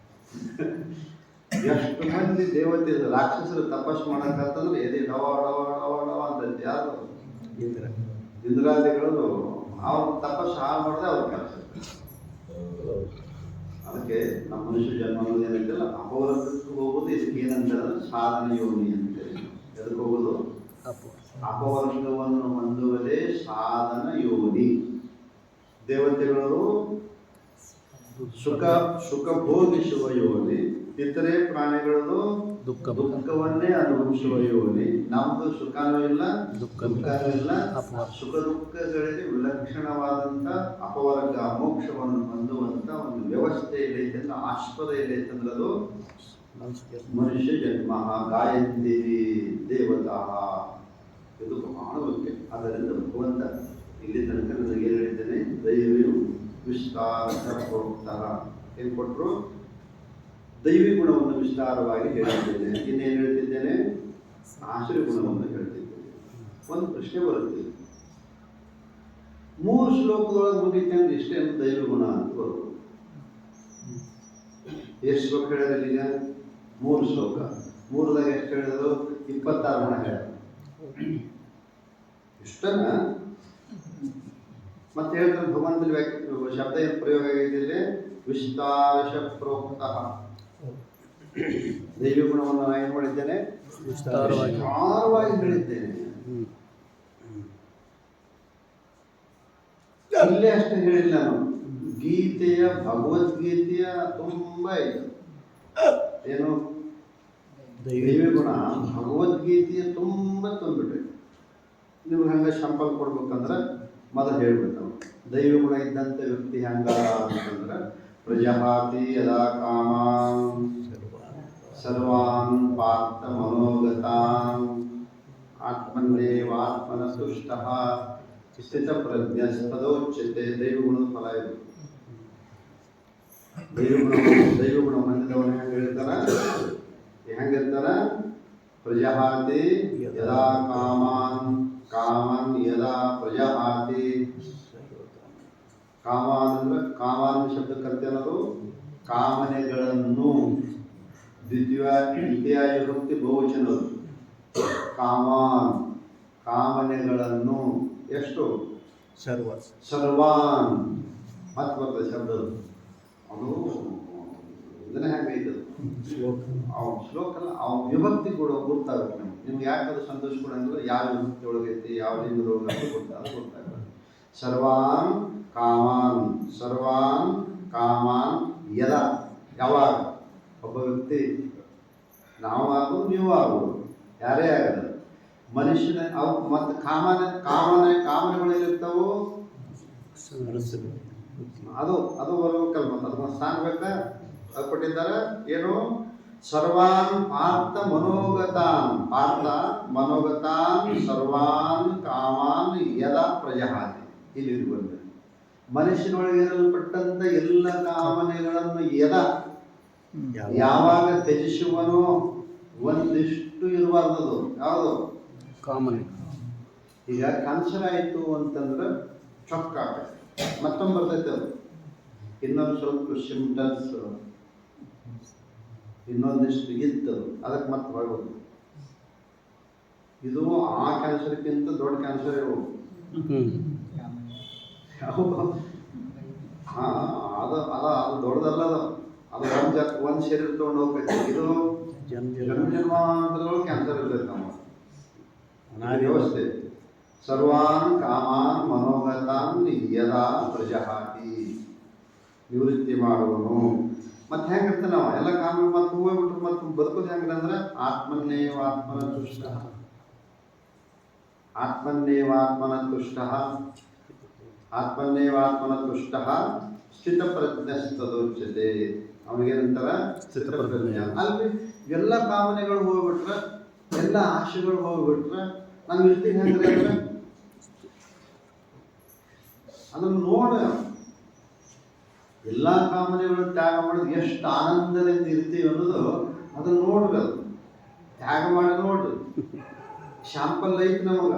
Speaker 1: ಎಷ್ಟು ಮಂದಿ ದೇವತೆ ರಾಕ್ಷಸರು ತಪಸ್ಸು ಮಾಡಕ್ಕಂತಂದ್ರೆ ಎದೆ ಡವ ಡವ ಡವ ಡವ ಅಂತ ಯಾರು ಇಂದ್ರಾದಿಗಳು ಅವ್ರ ತಪಸ್ಸು ಹಾಳು ಮಾಡಿದ್ರೆ ಅವ್ರ ಕೆಲಸ. ಅದಕ್ಕೆ ನಮ್ಮ ಮನುಷ್ಯ ಜನ್ಮ ಅನ್ನೋದು ಏನಂತಿಲ್ಲ, ಅಪವರ್ಗಕ್ಕೆ ಹೋಗೋದು ಇದಕ್ಕೆ ಏನಂತಾರೆ ಸಾಧನ ಯೋನಿ ಅಂತೇಳಿ. ಎದಕ್ಕೆ ಹೋಗೋದು? ಅಪವರ್ಗವನ್ನು ಹೊಂದುವುದೇ ಸಾಧನ ಯೋನಿ. ದೇವತೆಗಳು ಸುಖ ಭೋಗಿಸುವ ಯೋನಿ, ಇತರೆ ಪ್ರಾಣಿಗಳದು ದುಃಖವನ್ನೇ ಅನುಭವಿಸುವ ಯೋನಿ. ನಮ್ದು ಸುಖನೂ ಇಲ್ಲ ದುಃಖನೂ ಇಲ್ಲ. ಸುಖ ದುಃಖಗಳಿಗೆ ವಿಲಕ್ಷಣವಾದಂಥ ಅಪವರ್ಗ ಮೋಕ್ಷವನ್ನು ಹೊಂದುವಂಥ ಒಂದು ವ್ಯವಸ್ಥೆ ಎಲ್ಲೈತೆ ಅಂದ್ರೆ, ಆಸ್ಪದ ಎಲ್ಲೈತೆ ಅಂದ್ರೆ ಅದು ಮನುಷ್ಯ ಜನ್ಮ. ಗಾಯಂತಿ ದೇವತಾ, ಇದು ಬಹಳ ಮುಖ್ಯ. ಆದ್ದರಿಂದ ಭಗವಂತ ಇಲ್ಲಿ ತನಕ ನನಗೆ ಏನು ಹೇಳಿದ್ದೇನೆ, ದೈವಿಯು ವಿಸ್ತಾರ ಪ್ರೋಕ್ತಃ ಏನು ಕೊಟ್ಟರು? ದೈವಿ ಗುಣವನ್ನು ವಿಸ್ತಾರವಾಗಿ ಹೇಳಿದ್ದೇನೆ. ಇನ್ನೇನು ಹೇಳ್ತಿದ್ದೇನೆ? ಆಶ್ರಯ ಗುಣವನ್ನು ಹೇಳ್ತಿದ್ದೇನೆ. ಒಂದು ಪ್ರಶ್ನೆ ಬರುತ್ತೆ, 3 ಶ್ಲೋಕದೊಳಗೆ ಮುಗಿತೆ ಅಂದ್ರೆ ಇಷ್ಟೇ ಅಂತ ದೈವಿ ಗುಣ ಅಂತ ಬರೋದು. ಎಷ್ಟು ಶ್ಲೋಕ ಹೇಳಿದ್ರೆ ಈಗ? 3 ಶ್ಲೋಕ. 3ದಾಗ ಎಷ್ಟು ಹೇಳಿದ್ರು? 26 ಗುಣ ಹೇಳಿದ್ರು. ಇಷ್ಟನ್ನ ಮತ್ತೆ ಹೇಳ್ತಾರೆ ಭಗವಂತನ ಶಬ್ದ ಏನು ಪ್ರಯೋಗ ಆಗಿದೆ? ವಿಸ್ತಾರಶ ಪ್ರೋಕ್ತಃ. ದೈವಿ ಗುಣವನ್ನು ನಾನು ಏನು ಮಾಡಿದ್ದೇನೆ? ವಿಸ್ತಾರವಾಗಿ ಹೇಳಿದ್ದೇನೆ. ಇಲ್ಲೇ ಅಷ್ಟೇ ಹೇಳಿಲ್ಲ ನಾನು, ಗೀತೆಯ ಭಗವದ್ಗೀತೆಯ ತುಂಬ ಇದೆ. ಏನು ದೈವಿ ಗುಣ ಭಗವದ್ಗೀತೆಯ ತುಂಬ ತುಂಬಿಟ್ರೆ. ನೀವು ಹಂಗೆ ಶಾಂಪಲ್ ಕೊಡ್ಬೇಕಂದ್ರೆ ಮೊದಲು ಹೇಳ್ಬೇಕು, ದೈವ ಗುಣ ಇದ್ದಂಥ ವ್ಯಕ್ತಿ ಹೆಂಗ ಅಂತಂದ್ರೆ, ಪ್ರಜಹಾತಿ ಯದಾ ಕಾಮಾನ್ ಸರ್ವಾನ್ ಪಾರ್ಥ ಮನೋಗತಾನ್ ಆತ್ಮನ್ನೇವಾತ್ಮನ ತುಷ್ಟಃ ಸ್ಥಿತ ಪ್ರಜ್ಞಸ್ತದೋಚ್ಯತೆ. ದೈವ ಗುಣದ ಫಲ ಇದು. ದೈವ ಗುಣ ಹೊಂದಿದವನು ಹೆಂಗೆ ಹೇಳ್ತಾರ? ಹೆಂಗಿರ್ತಾರ? ಪ್ರಜಹಾತಿ ಯದಾ ಕಾಮನ್ ಯದಾ ಪ್ರಜಹಾತಿ. ಕಾಮಾನ್ ಅಂದ್ರೆ, ಕಾಮಾನ್ ಶಬ್ದಕ್ಕೆ ಅರ್ಥ ಅನ್ನೋದು ಕಾಮನೆಗಳನ್ನು. ದ್ವಿತೀಯ ವಿಭಕ್ತಿ ಬಹುವಚನದು. ಕಾಮಾನ್ ಕಾಮನೆಗಳನ್ನು. ಎಷ್ಟು? ಸರ್ವಾನ್ ಮತ್ತೆ ಬರ್ತದೆ ಶಬ್ದ. ಅದು ಇದನ್ನ ಹೆಂಗೈತದು ಶ್ಲೋಕ ಅಲ್ಲ, ಅವ್ನ ವಿಭಕ್ತಿ ಕೂಡ ಗೊತ್ತಾಗುತ್ತೆ ನಿಮ್ಗೆ. ಯಾಕೆ ಅದು ಸಂತೋಷ ಕೊಡಂಗಿಲ್ಲ? ಯಾವ ವಿಭಕ್ತಿ ಒಳಗೈತಿ, ಯಾವ ಲಿಂಗದೊಳಗೈತಿ ಗೊತ್ತಾಗುತ್ತೆ. ಸರ್ವಾನ್ ಕಾಮಾನ್ ಯದ, ಯಾವಾಗ? ಒಬ್ಬ ವ್ಯಕ್ತಿ, ನಾವು ಆಗೋದು ನೀವು ಆಗೋದು, ಯಾರೇ ಆಗಲ್ಲ ಮನುಷ್ಯನ. ಅವು ಮತ್ತು ಕಾಮನೆಗಳಿರ್ತಾವು. ಅದು ಬರ್ಬೇಕಲ್ಲ, ಮತ್ತು ಅದನ್ನ ಸ್ಥಾನ ಬೇಕಾ? ಅದು ಕೊಟ್ಟಿದ್ದಾರೆ. ಏನು? ಸರ್ವಾನ್ ಪಾರ್ಥ ಮನೋಗತಾನ್ ಸರ್ವಾನ್ ಕಾಮಾನ್ ಯದ ಪ್ರಜಹಾತಿ. ಇಲ್ಲಿ ಬಂದ ಮನುಷ್ಯನೊಳಗೆ ಇರಲ್ಪಟ್ಟಂತ ಎಲ್ಲ ಕಾಮನೆಗಳನ್ನು ಯಾವಾಗ ತ್ಯಜಿಸುವನೋ, ಒಂದಿಷ್ಟು ಇರಬಾರ್ದದು. ಯಾವುದು? ಕಾಮನೆ. ಈಗ ಕ್ಯಾನ್ಸರ್ ಆಯಿತು ಅಂತಂದ್ರೆ ಚೊಕ್ಕ ಆಗತ್ತೆ, ಮತ್ತೊಂದು ಬರ್ತೈತೆ ಅದು. ಇನ್ನೊಂದು ಸ್ವಲ್ಪ ಸಿಂಪ್ಟಮ್ಸ್, ಇನ್ನೊಂದಿಷ್ಟು ಇತ್ತದು, ಅದಕ್ಕೆ ಮತ್ತೆ ಹೋಗೋದು. ಇದು ಆ ಕ್ಯಾನ್ಸರ್ಗಿಂತ ದೊಡ್ಡ ಕ್ಯಾನ್ಸರ್ ಇವು. ಅದು ದೊಡ್ಡದಲ್ಲ. ಅದು ಒಂದು ಶರೀರ ತೊಗೊಂಡು ಹೋಗ್ತೈತೆ. ಇದು ಜನ್ಮಾಂತರದೊಳಗೆ ಕ್ಯಾನ್ಸರ್ ಇರ್ತೈತೆ. ನಮ್ಮ ವ್ಯವಸ್ಥೆ. ಸರ್ವಾನ್ ಕಾಮಾನ್ ಮನೋಗತಾನ್ ಯದಾ ಪ್ರಜಹಾತಿ. ನಿವೃತ್ತಿ ಮಾಡುವನು. ಮತ್ತೆ ಹೆಂಗಿರ್ತಾನೆ ನಾವು ಎಲ್ಲ ಕಾಮ ಮತ್ತೆ ಹೋಗ್ಬಿಟ್ರು ಮತ್ತೆ ಬದುಕೋದು ಹೆಂಗಂದ್ರೆ ಆತ್ಮನ್ನೇವಾತ್ಮನ ತುಷ್ಟ ಸ್ಥಿತ ಪ್ರಜ್ಞಸ್ತದೋಚ್ಯತೆ. ಅವನಿಗೇನಂತಾರ? ಸ್ಥಿತ ಪ್ರಜ್ಞ. ಅಲ್ಲಿ ಎಲ್ಲ ಕಾಮನೆಗಳು ಹೋಗ್ಬಿಟ್ರೆ, ಎಲ್ಲ ಆಶೆಗಳು ಹೋಗ್ಬಿಟ್ರೆ ನಾವು ಇರ್ತೀವಿ ಹೆಂಗ್ರೆ ಅಂದ್ರೆ, ಅದನ್ನು ನೋಡ. ಎಲ್ಲ ಕಾಮನೆಗಳು ತ್ಯಾಗ ಮಾಡೋದು ಎಷ್ಟು ಆನಂದದಿಂದ ಇರ್ತೀವಿ ಅನ್ನೋದು ಅದನ್ನು ನೋಡ್ಬೇಕು. ತ್ಯಾಗ ಮಾಡಿ ನೋಡ್ರಿ. ಶಾಂಪಲ್ ಐತಿ ನಮಗ,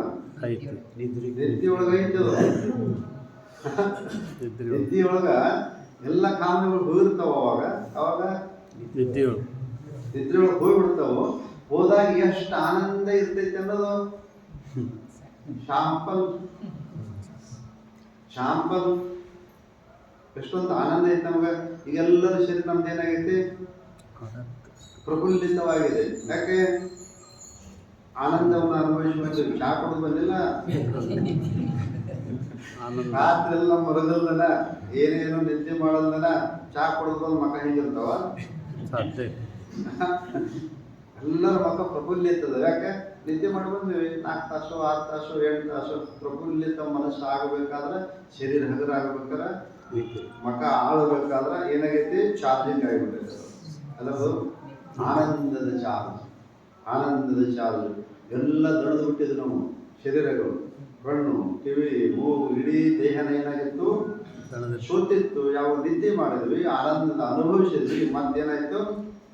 Speaker 1: ನಿದ್ದೆ ಒಳಗೆ ಐತಿ ಅದು. ನಿದ್ರೆಯೊಳಗ ಎಲ್ಲ ಕಾಮನೆಗಳು ಹೋಗಿರ್ತಾವ. ಅವಾಗ
Speaker 2: ನಿದ್ದೆಯೊಳಗೆ
Speaker 1: ನಿದ್ರೆಯೊಳಗೆ ಹೋಗ್ಬಿಡ್ತಾವ. ಹೋದಾಗ ಎಷ್ಟು ಆನಂದ ಇರ್ತೈತೆ ಅನ್ನೋದು ಶಾಂಪಲ್ ಎಷ್ಟೊಂದು ಆನಂದ ಐತೆ ನಮ್ಗೆ. ಈಗೆಲ್ಲರ ಶರೀರ ನಮ್ದು ಏನಾಗೈತಿ, ಪ್ರಫುಲ್ಲಿತವಾಗಿದೆ. ಯಾಕೆ? ಆನಂದವನ್ನು ಅನುಭವಿಸುವ. ಚಾ ಕುಡಿದು ಬಂದಿಲ್ಲ, ರಾತ್ರಿ ಎಲ್ಲ ಮರಗಲ್ದನ, ಏನೇನು ನಿದ್ದೆ ಮಾಡೋದನ, ಚಾ ಕುಡಿದು ಬಂದು ಮಕ್ಕ ಹಿಂಗಿರ್ತಾವ.
Speaker 2: ಸಾಧ್ಯ
Speaker 1: ಎಲ್ಲರ ಮಕ್ಕ ಪ್ರಫುಲ್ಲಿತದ. ಯಾಕೆ? ನಿದ್ದೆ ಮಾಡಿ ಬಂದ್ವಿ 4 ತಾಸು 6 ತಾಸು 8 ತಾಸು. ಪ್ರಫುಲ್ಲಿತ ಮನಸ್ಸು ಆಗಬೇಕಾದ್ರೆ, ಶರೀರ ಹಗರಾಗಬೇಕಾದ್ರೆ, ಮಕ ಆಳಬೇಕಾದ್ರೆ ಏನಾಗೈತಿ, ಚಾರ್ಜಿಂಗ್ ಆಗಿಬಿಟ್ಟೈತೆ. ಅಲ್ಲದು ಆನಂದದ ಚಾರ್ಜ್ ಎಲ್ಲ ದೊಡ್ದು ಬಿಟ್ಟಿದ್ದು ನಾವು ಶರೀರಗಳು. ಕಣ್ಣು, ಕಿವಿ, ಮೂಗು, ಇಡೀ ದೇಹನ ಏನಾಗಿತ್ತು, ಸೋತಿತ್ತು. ಯಾವ ನಿದ್ದೆ ಮಾಡಿದ್ವಿ, ಆನಂದದ ಅನುಭವಿಸಿದ್ವಿ. ಮತ್ತೇನಾಯ್ತು,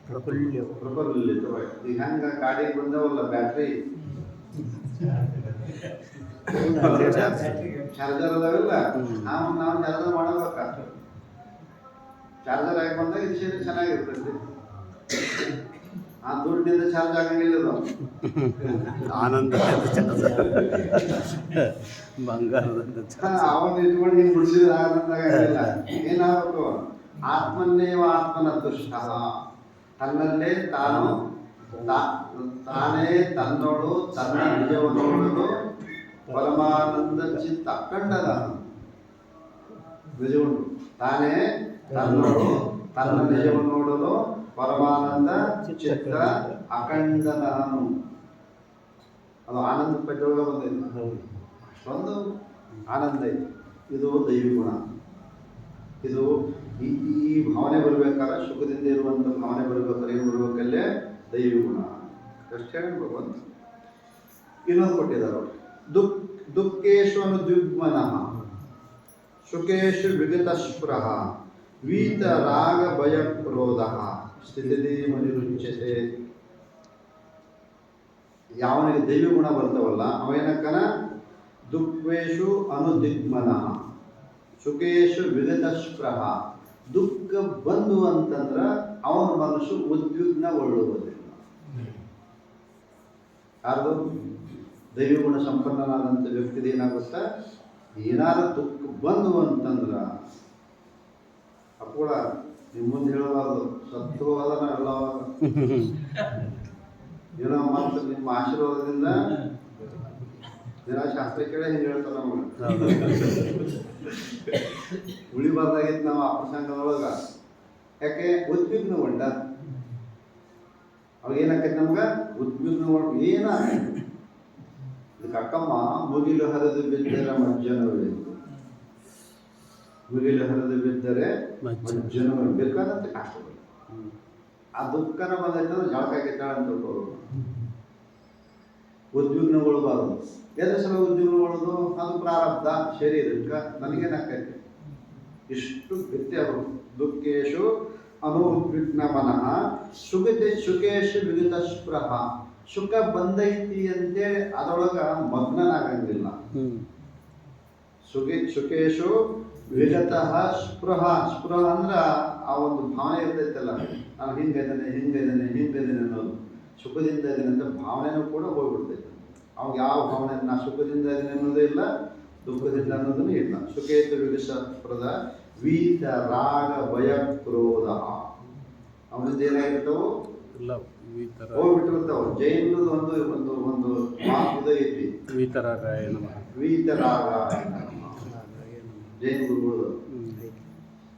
Speaker 1: ಪ್ರಫುಲ್ಲಿತವಾಯ್ತು. ಈಗ ಹಂಗ ಗಾಡಿಗೆ ಬಂದವಲ್ಲ ಬ್ಯಾಟ್ರಿ ಚಾರ್ಜರ್ ಅದಾವೆಲ್ಲ, ನಾವು ಚಾರ್ಜರ್ ಮಾಡಬೇಕ. ಚಾರ್ಜರ್ ಆಗಿ ಬಂದಾಗ ಇದು ಶರೀರ ಚೆನ್ನಾಗಿರ್ತೈತಿ. ಆ ದುಡ್ಡಿನಿಂದ ಚಾರ್ಜ್ ಆಗಂಗಿಲ್ಲ ಅದು.
Speaker 2: ಆನಂದ ಬಂಗಾರದಿಂದ
Speaker 1: ಅವನು ಇಟ್ಕೊಂಡು ಹಿಂಗೆ ಬಿಡಿಸಿದ್ರೆ ಆನಂದ ಆಗಂಗಿಲ್ಲ. ಏನಾಗಬೇಕು, ಆತ್ಮನ್ನೇವ ಆತ್ಮನ ದುಷ್ಟ, ತನ್ನಲ್ಲೇ ತಾನೇ ತನ್ನೋಡು ತನ್ನ ನಿಜವನ್ನು ನೋಡಲು ಪರಮಾನಂದ ಚಿತ್ತ ಅಖಂಡದ ನಿಜವುಂಟು. ತಾನೇ ತನ್ನೋಡು ತನ್ನ ನಿಜವನ್ನು ನೋಡಲು ಪರಮಾನಂದ ಚಿತ್ತ ಅಖಂಡದನು. ಅದು ಆನಂದ ಪೆಟ್ಟೊಳಗೆ ಬಂದೈತೆ. ಅಷ್ಟೊಂದು ಆನಂದ ಐತಿ. ಇದು ದೈವಿ ಗುಣ. ಇದು ಈ ಭಾವನೆ ಬರ್ಬೇಕಾದ್ರೆ, ಸುಖದಿಂದ ಇರುವಂಥ ಭಾವನೆ ಬರ್ಬೇಕಾದ್ರೆ ಏನು ಬರ್ಬೇಕಲ್ಲೇ, ದೈವಿ ಗುಣ. ಎಷ್ಟು ಹೇಳ್ಬೇಕು ಅಂತ ಇನ್ನೊಂದು ಕೊಟ್ಟಿದ್ದಾರೆ ಅವರು. ದುಃಖೇಶು ಅನುದ್ವಿಗ್ಮನಃ, ಸುಖೇಶು ವಿಗತ ಸ್ಪೃಹ, ವೀತ ರಾಗ ಭಯ ಕ್ರೋಧ, ಸ್ಥಿತಿ ಮನಿರುಚ್ಯತೆ. ಯಾವನಿಗೆ ದೈವಿ ಗುಣ ಬರ್ತಾವಲ್ಲ ಅವೇನಕ್ಕನ ದುಃಖೇಶು ಅನುದಿಗ್ಮನಃ, ಸುಖೇಶು ವಿಗತ ಸ್ಪೃಹ. ದುಃಖ ಬಂದು ಅಂತಂದ್ರೆ ಅವನ ಮನಸ್ಸು ಉದ್ವಿಗ್ನಗೊಳ್ಳುವುದಿಲ್ಲ. ಯಾರ್ದು? ದೈವಿ ಗುಣ ಸಂಪನ್ನನಾದಂಥ ವ್ಯಕ್ತಿದ ಏನಾಗುತ್ತಾ, ಏನಾದ್ರು ದುಃಖ ಬಂದು ಅಂತಂದ್ರ ಅಪ್ಪಳ ನಿಮ್ಮ ಮುಂದೆ ಹೇಳಬಾರ್ದು, ಸತ್ತು ಹೋದ ನಾವೆಲ್ಲ ಏನೋ ಮತ್ತು ನಿಮ್ಮ ಆಶೀರ್ವಾದದಿಂದ ಶಾಸ್ತ್ರ ಕೇಳಿ ಹಿಂಗೆ ಹೇಳ್ತಾರೆ ನಮಗೆ. ಉಳಿಬಾರ್ದಾಗಿತ್ತು ನಾವು ಆ ಪ್ರಸಂಗದೊಳಗ. ಯಾಕೆ? ಉದ್ವಿಗ್ನಗೊಂಡ. ಅವಾಗ ಏನಾಕೈತಿ ನಮ್ಗೆ, ಉದ್ವಿಗ್ನಗೊಂಡು ಏನಾಗೈತಿ. ಇದಕ್ಕೆ ಅಕ್ಕಮ್ಮ ಮುಗಿಲು ಹರಿದು ಬಿದ್ದರೆ ಮಜ್ಜನವೇ, ಮುಗಿಲು ಹರಿದು ಬಿದ್ದರೆ ಮಜ್ಜನವೇ. ಬೇಕಾದಂತ ಕಷ್ಟಗಳು. ಆ ದುಃಖನ ಬಂದೈತಂದ್ರೆ ಜಳಕಾಗಿದ್ದಾಳೆ ಅಂತ ತಿಳ್ಕೋರು. ಉದ್ವಿಗ್ನಗೊಳ್ಬಾರ್ದು. ಎದ್ರ ಸಲ ಉದ್ಯೋಗಗಳದು? ಅದು ಪ್ರಾರಬ್ಧ ಶರೀರಕ್ಕೆ. ನನಗೇನಾಕೈತಿ, ಇಷ್ಟು ವ್ಯತ್ಯಾಸ. ದುಃಖೇಶು ಅನುದ್ವಿಗ್ನ ಮನಃ, ಸುಖೇಶು ವಿಗತ ಸ್ಪೃಹ. ಸುಖ ಬಂದೈತಿ ಅಂತೇಳಿ ಅದರೊಳಗೆ ಮಗ್ನನಾಗಂಗಿಲ್ಲ. ಸುಖೇಶು ವಿಗತ ಸ್ಪೃಹ. ಸ್ಪೃಹ ಅಂದ್ರೆ ಆ ಒಂದು ಭಾವನೆ ಇರ್ತೈತಲ್ಲ, ನಾನು ಹಿಂಗಿದ್ದೇನೆ ಅನ್ನೋದು. ಸುಖದಿಂದ ಇದ್ದೀನಿ ಅಂತ ಭಾವನೆನೂ ಕೂಡ ಹೋಗ್ಬಿಡ್ತೈತೆ. ಅವಾಗ ಯಾವ ಭಾವನೆ, ನಾ ಸುಖದಿಂದ ಇದ್ದೀನಿ ಅನ್ನೋದೇ ಇಲ್ಲ, ದುಃಖದಿಂದ ಅನ್ನೋದೂ ಇಲ್ಲ. ಸುಖೇತು ವಿಗತ ವೀತ ರಾಗ ಭಯ ಕ್ರೋಧ. ಅವನಿಂದ ಏನಾಗಿರ್ತಾವು, ಹೋಗ್ಬಿಟ್ಟಿರ್ತಾವ. ಜೈನದ ಒಂದು ಒಂದು ಒಂದು ಮಾತು ಐತಿ,
Speaker 2: ವೀತರಾಗಾಯ
Speaker 1: ಜೈನ ಗುರುಗಳು.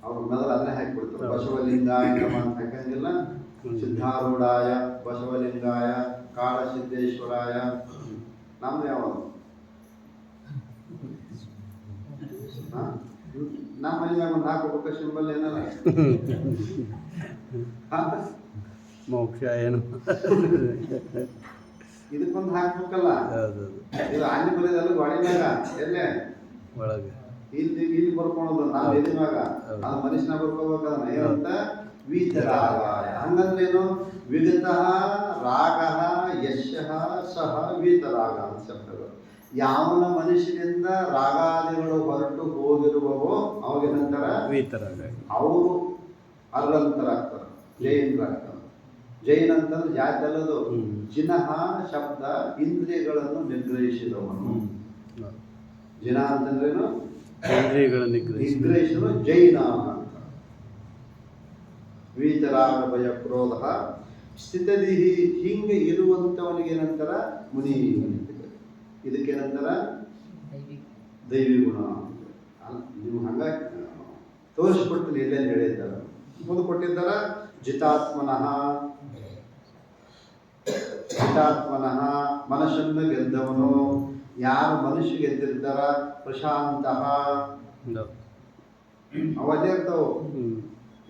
Speaker 1: ಅವ್ರ ಮೊದಲು ಅದನ್ನೇ ಹಾಕಿಬಿಡ್ತಾರೆ. ಬಸವಲಿಂಗಾಯ ಅಂತ ಹಾಕಂಗಿಲ್ಲ. ಸಿದ್ಧಾರೂಢಾಯ, ಬಸವಲಿಂಗಾಯ, ಕಾಳಸಿದ್ದೇಶ್ವರಾಯ. ನಮ್ದು ಯಾವುದು? ನಮ್ಮ ಮನೆ ಮ್ಯಾಗ ಒಂದು ಹಾಕೋಬೇಕು ಸಿಂಬಲ್ ಏನಲ್ಲ,
Speaker 2: ಮೋಕ್ಷ ಏನು
Speaker 1: ಇದಕ್ಕೊಂದು ಹಾಕ್ಬೇಕಲ್ಲ. ಇದು ಅಲ್ಲಿ ಬರೋದಲ್ಲ ಗಾಡಿ ಮ್ಯಾಗ, ಎಲ್ಲೇ
Speaker 2: ಒಳಗೆ
Speaker 1: ಇಲ್ಲಿ ಬರ್ಕೊಳೋದು ನಾವು ಎದಿ ಮ್ಯಾಗ. ಅದು ಮನುಷ್ಯನ ಬರ್ಕೋಬೇಕು. ಅದನ್ನ ಏನಂತ ವೀತರಾಗಾಯ. ಹಂಗಂದ್ರೆ ಏನು? ವಿಗತ ರಾಗ ಯಶ ಸಹ ವೀತರಾಗ ಶಬ್ದಗಳು. ಯಾವನ ಮನುಷ್ಯನಿಂದ ರಾಗಾದಿಗಳು ಹೊರಟು ಹೋಗಿರುವ ಇರ್ತಾವೋ ಅವಾಗ ನಂತರ
Speaker 2: ವೀತರಾಗ
Speaker 1: ಅವರು ಅಲ್ಲಂತರಾಗ್ತಾರೆ, ಜೈನರಾಗ್ತಾರೆ. ಜೈನ ಅಂತಂದ್ರೆ ಜಾತಿ ಅಲ್ಲದು. ಜಿನಃ ಶಬ್ದ ಇಂದ್ರಿಯಗಳನ್ನು ನಿಗ್ರಹಿಸಿದವನು. ಜಿನ ಅಂತಂದ್ರೇನು?
Speaker 2: ಇಂದ್ರಿಯಗಳನ್ನು
Speaker 1: ನಿಗ್ರಹಿಸಲು ಜೈನ ಅಂತ. ವೀತರಾಗ ಭಯ ಕ್ರೋಧ ಸ್ಥಿತದಿಹಿ, ಹಿಂಗೆ ಇರುವಂತವನಿಗೆ ನಂತರ ಮುನಿ. ಇದಕ್ಕೇನಂತರ ದೈವಿ ಗುಣ. ನೀವು ಹಂಗ ತೋರಿಸ್ಕೊಡ್ತೀನಿ, ಎಲ್ಲೇನು ಹೇಳಿದ್ದಾರೆ ಮುಂದೆ ಕೊಟ್ಟಿದ್ದಾರ. ಜಿತಾತ್ಮನಃ ಮನಸ್ಸನ್ನು ಗೆದ್ದವನು. ಯಾರು ಮನುಷ್ಯ ಗೆದ್ದಿರ್ತಾರ ಪ್ರಶಾಂತಃ, ಅವದೇ ಇರ್ತಾವ.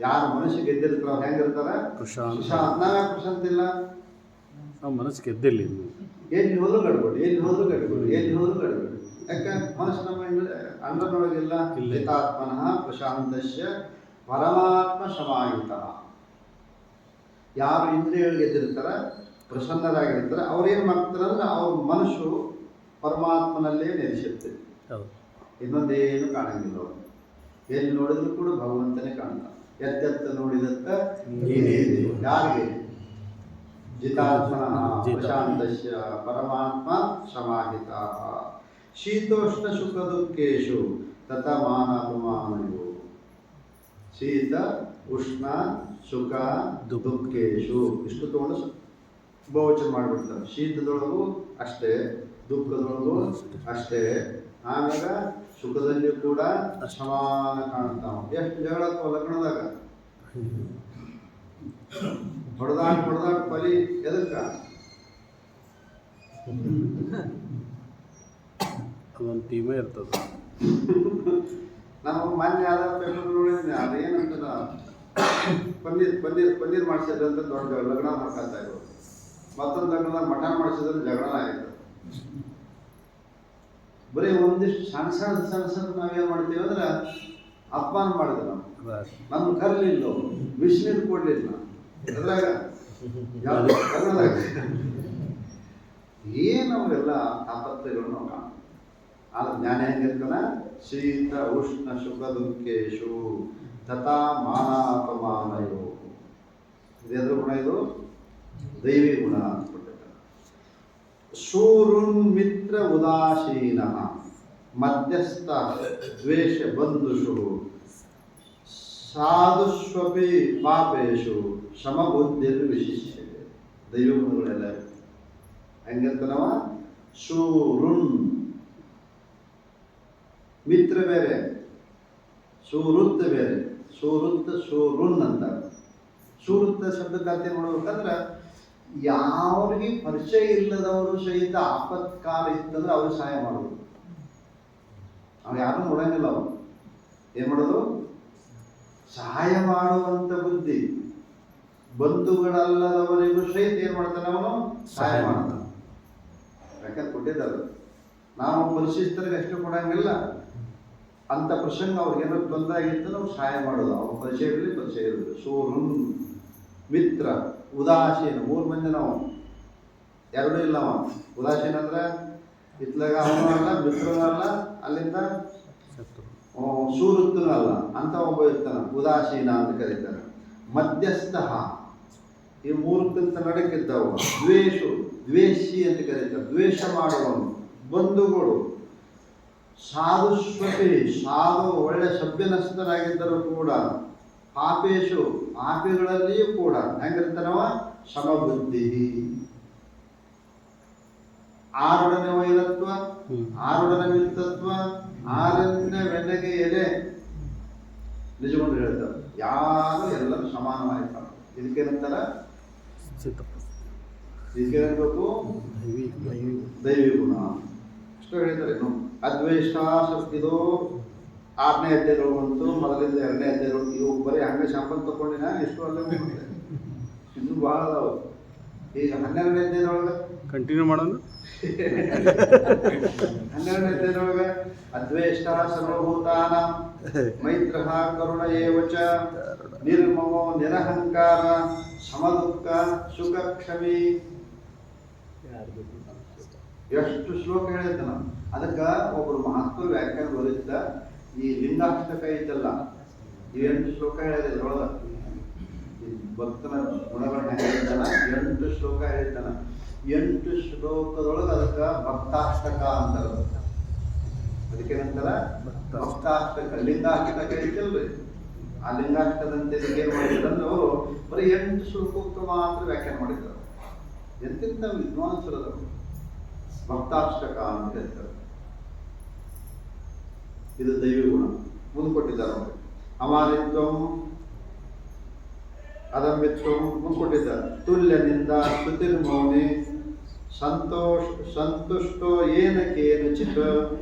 Speaker 1: ಯಾರು ಮನುಷ್ಯ ಗೆದ್ದಿರ್ತಾರ ಹೆಂಗಿರ್ತಾರ? ಪ್ರಶಾಂತ. ನಾವ್ಯಾಕೆ ಪ್ರಶಾಂತ ಇಲ್ಲ?
Speaker 2: ನಾವು ಮನಸ್ಸು ಗೆದ್ದಿಲ್ಲ.
Speaker 1: ಎಲ್ಲಿ ಹೋದ್ರು ಗಡ್ಬಡಿ, ಎಲ್ಲಿ ಹೋದ್ರು ಗಡ್ಬಡಿ, ಎಲ್ಲಿ ಹೋದ್ರು ಗಡ್ಬಡಿ. ಯಾಕೆ? ಮನಸ್ಸು ನಮ್ಮ ಅಂಡರ್ನೊಳಗಿಲ್ಲ. ಜಿತಾತ್ಮನಃ ಪ್ರಶಾಂತಸ್ಯ ಪರಮಾತ್ಮ ಸಮಾಹಿತ. ಯಾರು ಇಂದ್ರಿಯಗಳಿಗೆ ಗೆದ್ದಿರ್ತಾರ, ಪ್ರಸನ್ನರಾಗಿರ್ತಾರೆ, ಅವ್ರೇನು ಮಾಡ್ತಾರೆ ಅಂದ್ರೆ ಅವ್ರ ಮನಸ್ಸು ಪರಮಾತ್ಮನಲ್ಲೇ ನೆಲೆಸುತ್ತೆ. ಇನ್ನೊಂದೇನು ಕಾಣಂಗಿಲ್ಲ. ಅವರು ಎಲ್ಲಿ ನೋಡಿದ್ರು ಕೂಡ ಭಗವಂತನೇ ಕಾಣ್ತಾನೆ. ಎದ್ದೆತ್ತ ನೋಡಿದತ್ತ ಯಾರಿಗೆ? ಜಿತಾತ್ಮನಃ ಪ್ರಶಾಂತಸ್ಯ ಪರಮಾತ್ಮ ಸಮಾಹಿತ. ಶೀತೋಷ್ಣ ಸುಖ ದುಃಖೇಶು ತತ ಮಾನ ಅಪಮಾನಯೋ. ಶೀತ ಉಷ್ಣ ಸುಖ ದುಃಖೇಶು ಇಷ್ಟು ತಗೊಂಡು ಬಹುವಚನ ಮಾಡಿಬಿಡ್ತಾರೆ. ಶೀತದೊಳಗೂ ಅಷ್ಟೇ, ದುಃಖದೊಳಗೂ ಅಷ್ಟೇ. ಆಮ್ಯಾಗ ಸುಖದಲ್ಲಿ ಕೂಡ ಸಮಾನ ಕಾಣ್ತಾವ. ಎಷ್ಟು ಜಗಳ ಲಗ್ನದಾಗ ಹೊಡೆದಾಟ ಬಲಿ ಎದಕ್ಕ?
Speaker 2: ಅದೊಂದು ಟೀಮೇ ಇರ್ತದೆ.
Speaker 1: ನಾವು ಮೊನ್ನೆ ಯಾವ್ದಾದ್ರು ಪೇಪರ್ ನೋಡಿದ್ದೆ, ಅದೇನಂತದ ಪನ್ನೀರ್ ಮಾಡಿಸಿದ್ರಂತ ದೊಡ್ಡ ಲಗ್ನ ಮಾಡ್ಕೊತಾ ಇರೋದು. ಮತ್ತೊಂದು ಲಗ್ನದಾಗ ಮಟನ್ ಮಾಡಿಸಿದ್ರೆ ಜಗಳ ಆಯಿತು. ಬರೀ ಒಂದಿಷ್ಟು ಸಣ್ಣ ಸಣ್ಣ ನಾವೇನು ಮಾಡ್ತೀವಿ ಅಂದ್ರೆ ಅಪಮಾನ ಮಾಡಿದ್ರು. ನಮ್ಮ ಕರ್ಲಿಲ್ಲ, ಬಿಸಿನೀರು ಕೊಡ್ಲಿಲ್ಲ. ಅದ್ರಾಗ ಏನವೆಲ್ಲ ತಾಪತ್ರೆಗಳು ನಾವು ಕಾಣ್ತೀವಿ. ಆದ್ರೆ ಜ್ಞಾನ ಹೆಂಗಿರ್ತಾನ? ಶೀತ ಉಷ್ಣ ಸುಖ ದುಃಖೇಶು ತಥಾ ಮಾನ ಅಪಮಾನಯೋ. ಇದೇದ್ರ ಗುಣ? ಇದು ದೈವಿ ಗುಣ ಅಂತ ಕೊಟ್ಟಿದ್ದಾರೆ. ಶೂರುನ್ ಮಿತ್ರ ಉದಾಸೀನ ಮಧ್ಯಸ್ಥ ದ್ವೇಷ ಬಂಧುಷು ಸಾಧುಷ್ವಪಿ ಪಾಪೇಶು ಸಮಬುದ್ಧಿರ್ ವಿಶಿಷ್ಯತೆ. ದೈವ ಗುಣಗಳೆಲ್ಲ ಹೆಂಗಿರ್ತಾನವ? ಶೂರುನ್ ಮಿತ್ರ ಬೇರೆ, ಸೂರುತ್ತ ಬೇರೆ. ಶೂರುನ್ ಅಂತ. ಸೂರುತ್ತ ಶಬ್ದಕ್ಕೆ ಅರ್ಥ ಮಾಡ್ಬೇಕಂದ್ರೆ ಯಾವ್ರಿಗೆ ಪರಿಚಯ ಇಲ್ಲದವರು ಸಹಿತ ಆಪತ್ಕಾಲ ಇತ್ತಂದ್ರೆ ಅವ್ರಿಗೆ ಸಹಾಯ ಮಾಡೋದು. ಅವ್ರು ಯಾರು ನೋಡಂಗಿಲ್ಲ. ಅವ್ರು ಏನ್ ಮಾಡೋದು? ಸಹಾಯ ಮಾಡುವಂತ ಬುದ್ಧಿ. ಬಂಧುಗಳಲ್ಲದವರಿಗೂ ಸಹಿತ ಏನ್ ಮಾಡ್ತಾನೆ ಅವನು? ಸಹಾಯ ಮಾಡ್ತಾನೆ. ಯಾಕಂದ್ರೆ ಕೊಟ್ಟಿದ್ದಾರೆ. ನಾವು ಪರಿಶಿಷ್ಟರಿಗೆ ಅಷ್ಟು ಕೊಡಂಗಿಲ್ಲ. ಅಂತ ಪ್ರಸಂಗ ಅವ್ರಿಗೆ ಏನಾದ್ರು ತೊಂದರೆ ಆಗಿತ್ತು ನಾವು ಸಹಾಯ ಮಾಡೋದು. ಅವ್ರ ಪರಿಚಯ ಇರಲಿ, ಪರಿಚಯ ಇರಲಿ. ಸೂರುನ್ ಮಿತ್ರ ಉದಾಸೀನ. 3 ಮಂದಿ ನಾವು, ಎರಡೂ ಇಲ್ಲವ. ಉದಾಸೀನ ಅಂದ್ರೆ ಇತ್ಲಾಗ ಅವನು ಅಲ್ಲ, ಮಿತ್ರನೂ ಅಲ್ಲ, ಅಲ್ಲಿಂದ ಸೂರುತ್ತನೂ ಅಲ್ಲ ಅಂತ ಒಬ್ಬ ಇರ್ತಾನ. ಉದಾಸೀನ ಅಂತ ಕರೀತಾರೆ. ಮಧ್ಯಸ್ಥ, ಈ 3ಕ್ಕಿಂತ ನಡಕ್ಕಿದ್ದವ. ದ್ವೇಷಿ ಅಂತ ಕರೀತಾರೆ, ದ್ವೇಷ ಮಾಡುವವನು. ಬಂಧುಗಳು ಸಾಧುಷ್ವಪಿ, ಸಾಧು ಒಳ್ಳೆ ಸಭ್ಯನಸ್ಥರಾಗಿದ್ದರೂ ಕೂಡ. ಪಾಪೇಶು, ಪಾಪಿಗಳಲ್ಲಿಯೂ ಕೂಡ ಹೆಂಗಿರ್ತಾನವ? ಸಮಬುದ್ಧಿ. ಆರುಡನೆ ವೈರತ್ವ, ಆರುಡನೆ ಮಿತ್ರತ್ವ, ಆರನ್ಯ ಬೆನ್ನೆಗೆ ಎಲೆ. ನಿಜಗೊಂಡು ಹೇಳ್ತಾರೆ, ಯಾರು ಎಲ್ಲರೂ ಸಮಾನವಾಯ್ತಾರೆ. ಇದಕ್ಕೇನಂತಾರ? ಇದಕ್ಕೇನಬೇಕು? ದೈವಿ ಗುಣ. ಇಷ್ಟು ಹೇಳಿದ್ದಾರೆ. ಇನ್ನು ಅದ್ವೇಷ ಇದು 6ನೇ ಅಧ್ಯಾಯಗಳು ಬಂತು. ಮೊದಲಿಂದ 2ನೇ ಅಧ್ಯಾಯಗಳು. ಇವು ಬರೀ ಹಂಗೆ ಶಾಂಪಲ್ ತಗೊಂಡಿನ ಎಷ್ಟು ಅಲ್ಲ ಇನ್ನು ಭಾಳ ಅದಾವು. ಈಗ 12ನೇ ಅಧ್ಯಾಯದೊಳಗೆ
Speaker 2: ಕಂಟಿನ್ಯೂ ಮಾಡೋಣ.
Speaker 1: 12ನೇ ಅಧ್ಯಾಯದೊಳಗೆ ಅದ್ವೇಷ ಸರ್ವಭೂತಾನ ಮೈತ್ರ ಕರುಣ ಏವಚ ನಿರ್ಮಮೋ ನಿರಹಂಕಾರ ಸಮದುಃಖ ಸುಖ ಕ್ಷಮಿ. ಎಷ್ಟು ಶ್ಲೋಕ ಹೇಳಿದ್ದಾನ. ಅದಕ್ಕೆ ಒಬ್ಬರು ಮಹಾತ್ಮರು ವ್ಯಾಖ್ಯಾನ ಬರೀತ ಈ ಲಿಂಗಾಷ್ಟಕ ಐತಲ್ಲ, ಈ 8 ಶ್ಲೋಕ ಹೇಳಿದೆ ಇದ್ರೊಳಗ. ಈ ಭಕ್ತನ ಗುಣಗಳನ್ನ ಹೇಳ್ತಾನ, 8 ಶ್ಲೋಕ ಹೇಳ್ತಾನ. 8 ಶ್ಲೋಕದೊಳಗೆ ಅದಕ್ಕೆ ಭಕ್ತಾಷ್ಟಕ ಅಂತಾರೆ. ಅದಕ್ಕೇನಂತಾರ? ಭಕ್ತಾಷ್ಟಕ. ಲಿಂಗಾಷ್ಟಕ ಐತಲ್ರಿ, ಆ ಲಿಂಗಾಷ್ಟಕದಂತೆ ಏನ್ ಮಾಡಿದ್ರು ಅವರು ಬರೀ 8 ಶ್ಲೋಕಕ್ಕೆ ಮಾತ್ರ ವ್ಯಾಖ್ಯಾನ ಮಾಡಿದ್ದಾರೆ. ಎಂತೆಂಥ ವಿದ್ವಾಂಸರದು ಭಕ್ತಾಷ್ಟಕ ಅಂತ ಹೇಳ್ತಾರೆ. ಇದು ದೈವಿ ಗುಣ. ಮುಂದೆ ಕೊಟ್ಟಿದ್ದಾರೆ ಅವರು. ಅಮಾನಿತ್ವಂ ಅದಮ್ಯತ್ವಂ ಮುಂದೆ ಕೊಟ್ಟಿದ್ದಾರೆ. ತುಲ್ಯನಿಂದ ಸ್ತುತಿರ್ಮೌನಿ ಸಂತುಷ್ಟೋ ಏನ ಕೇನಚಿತ್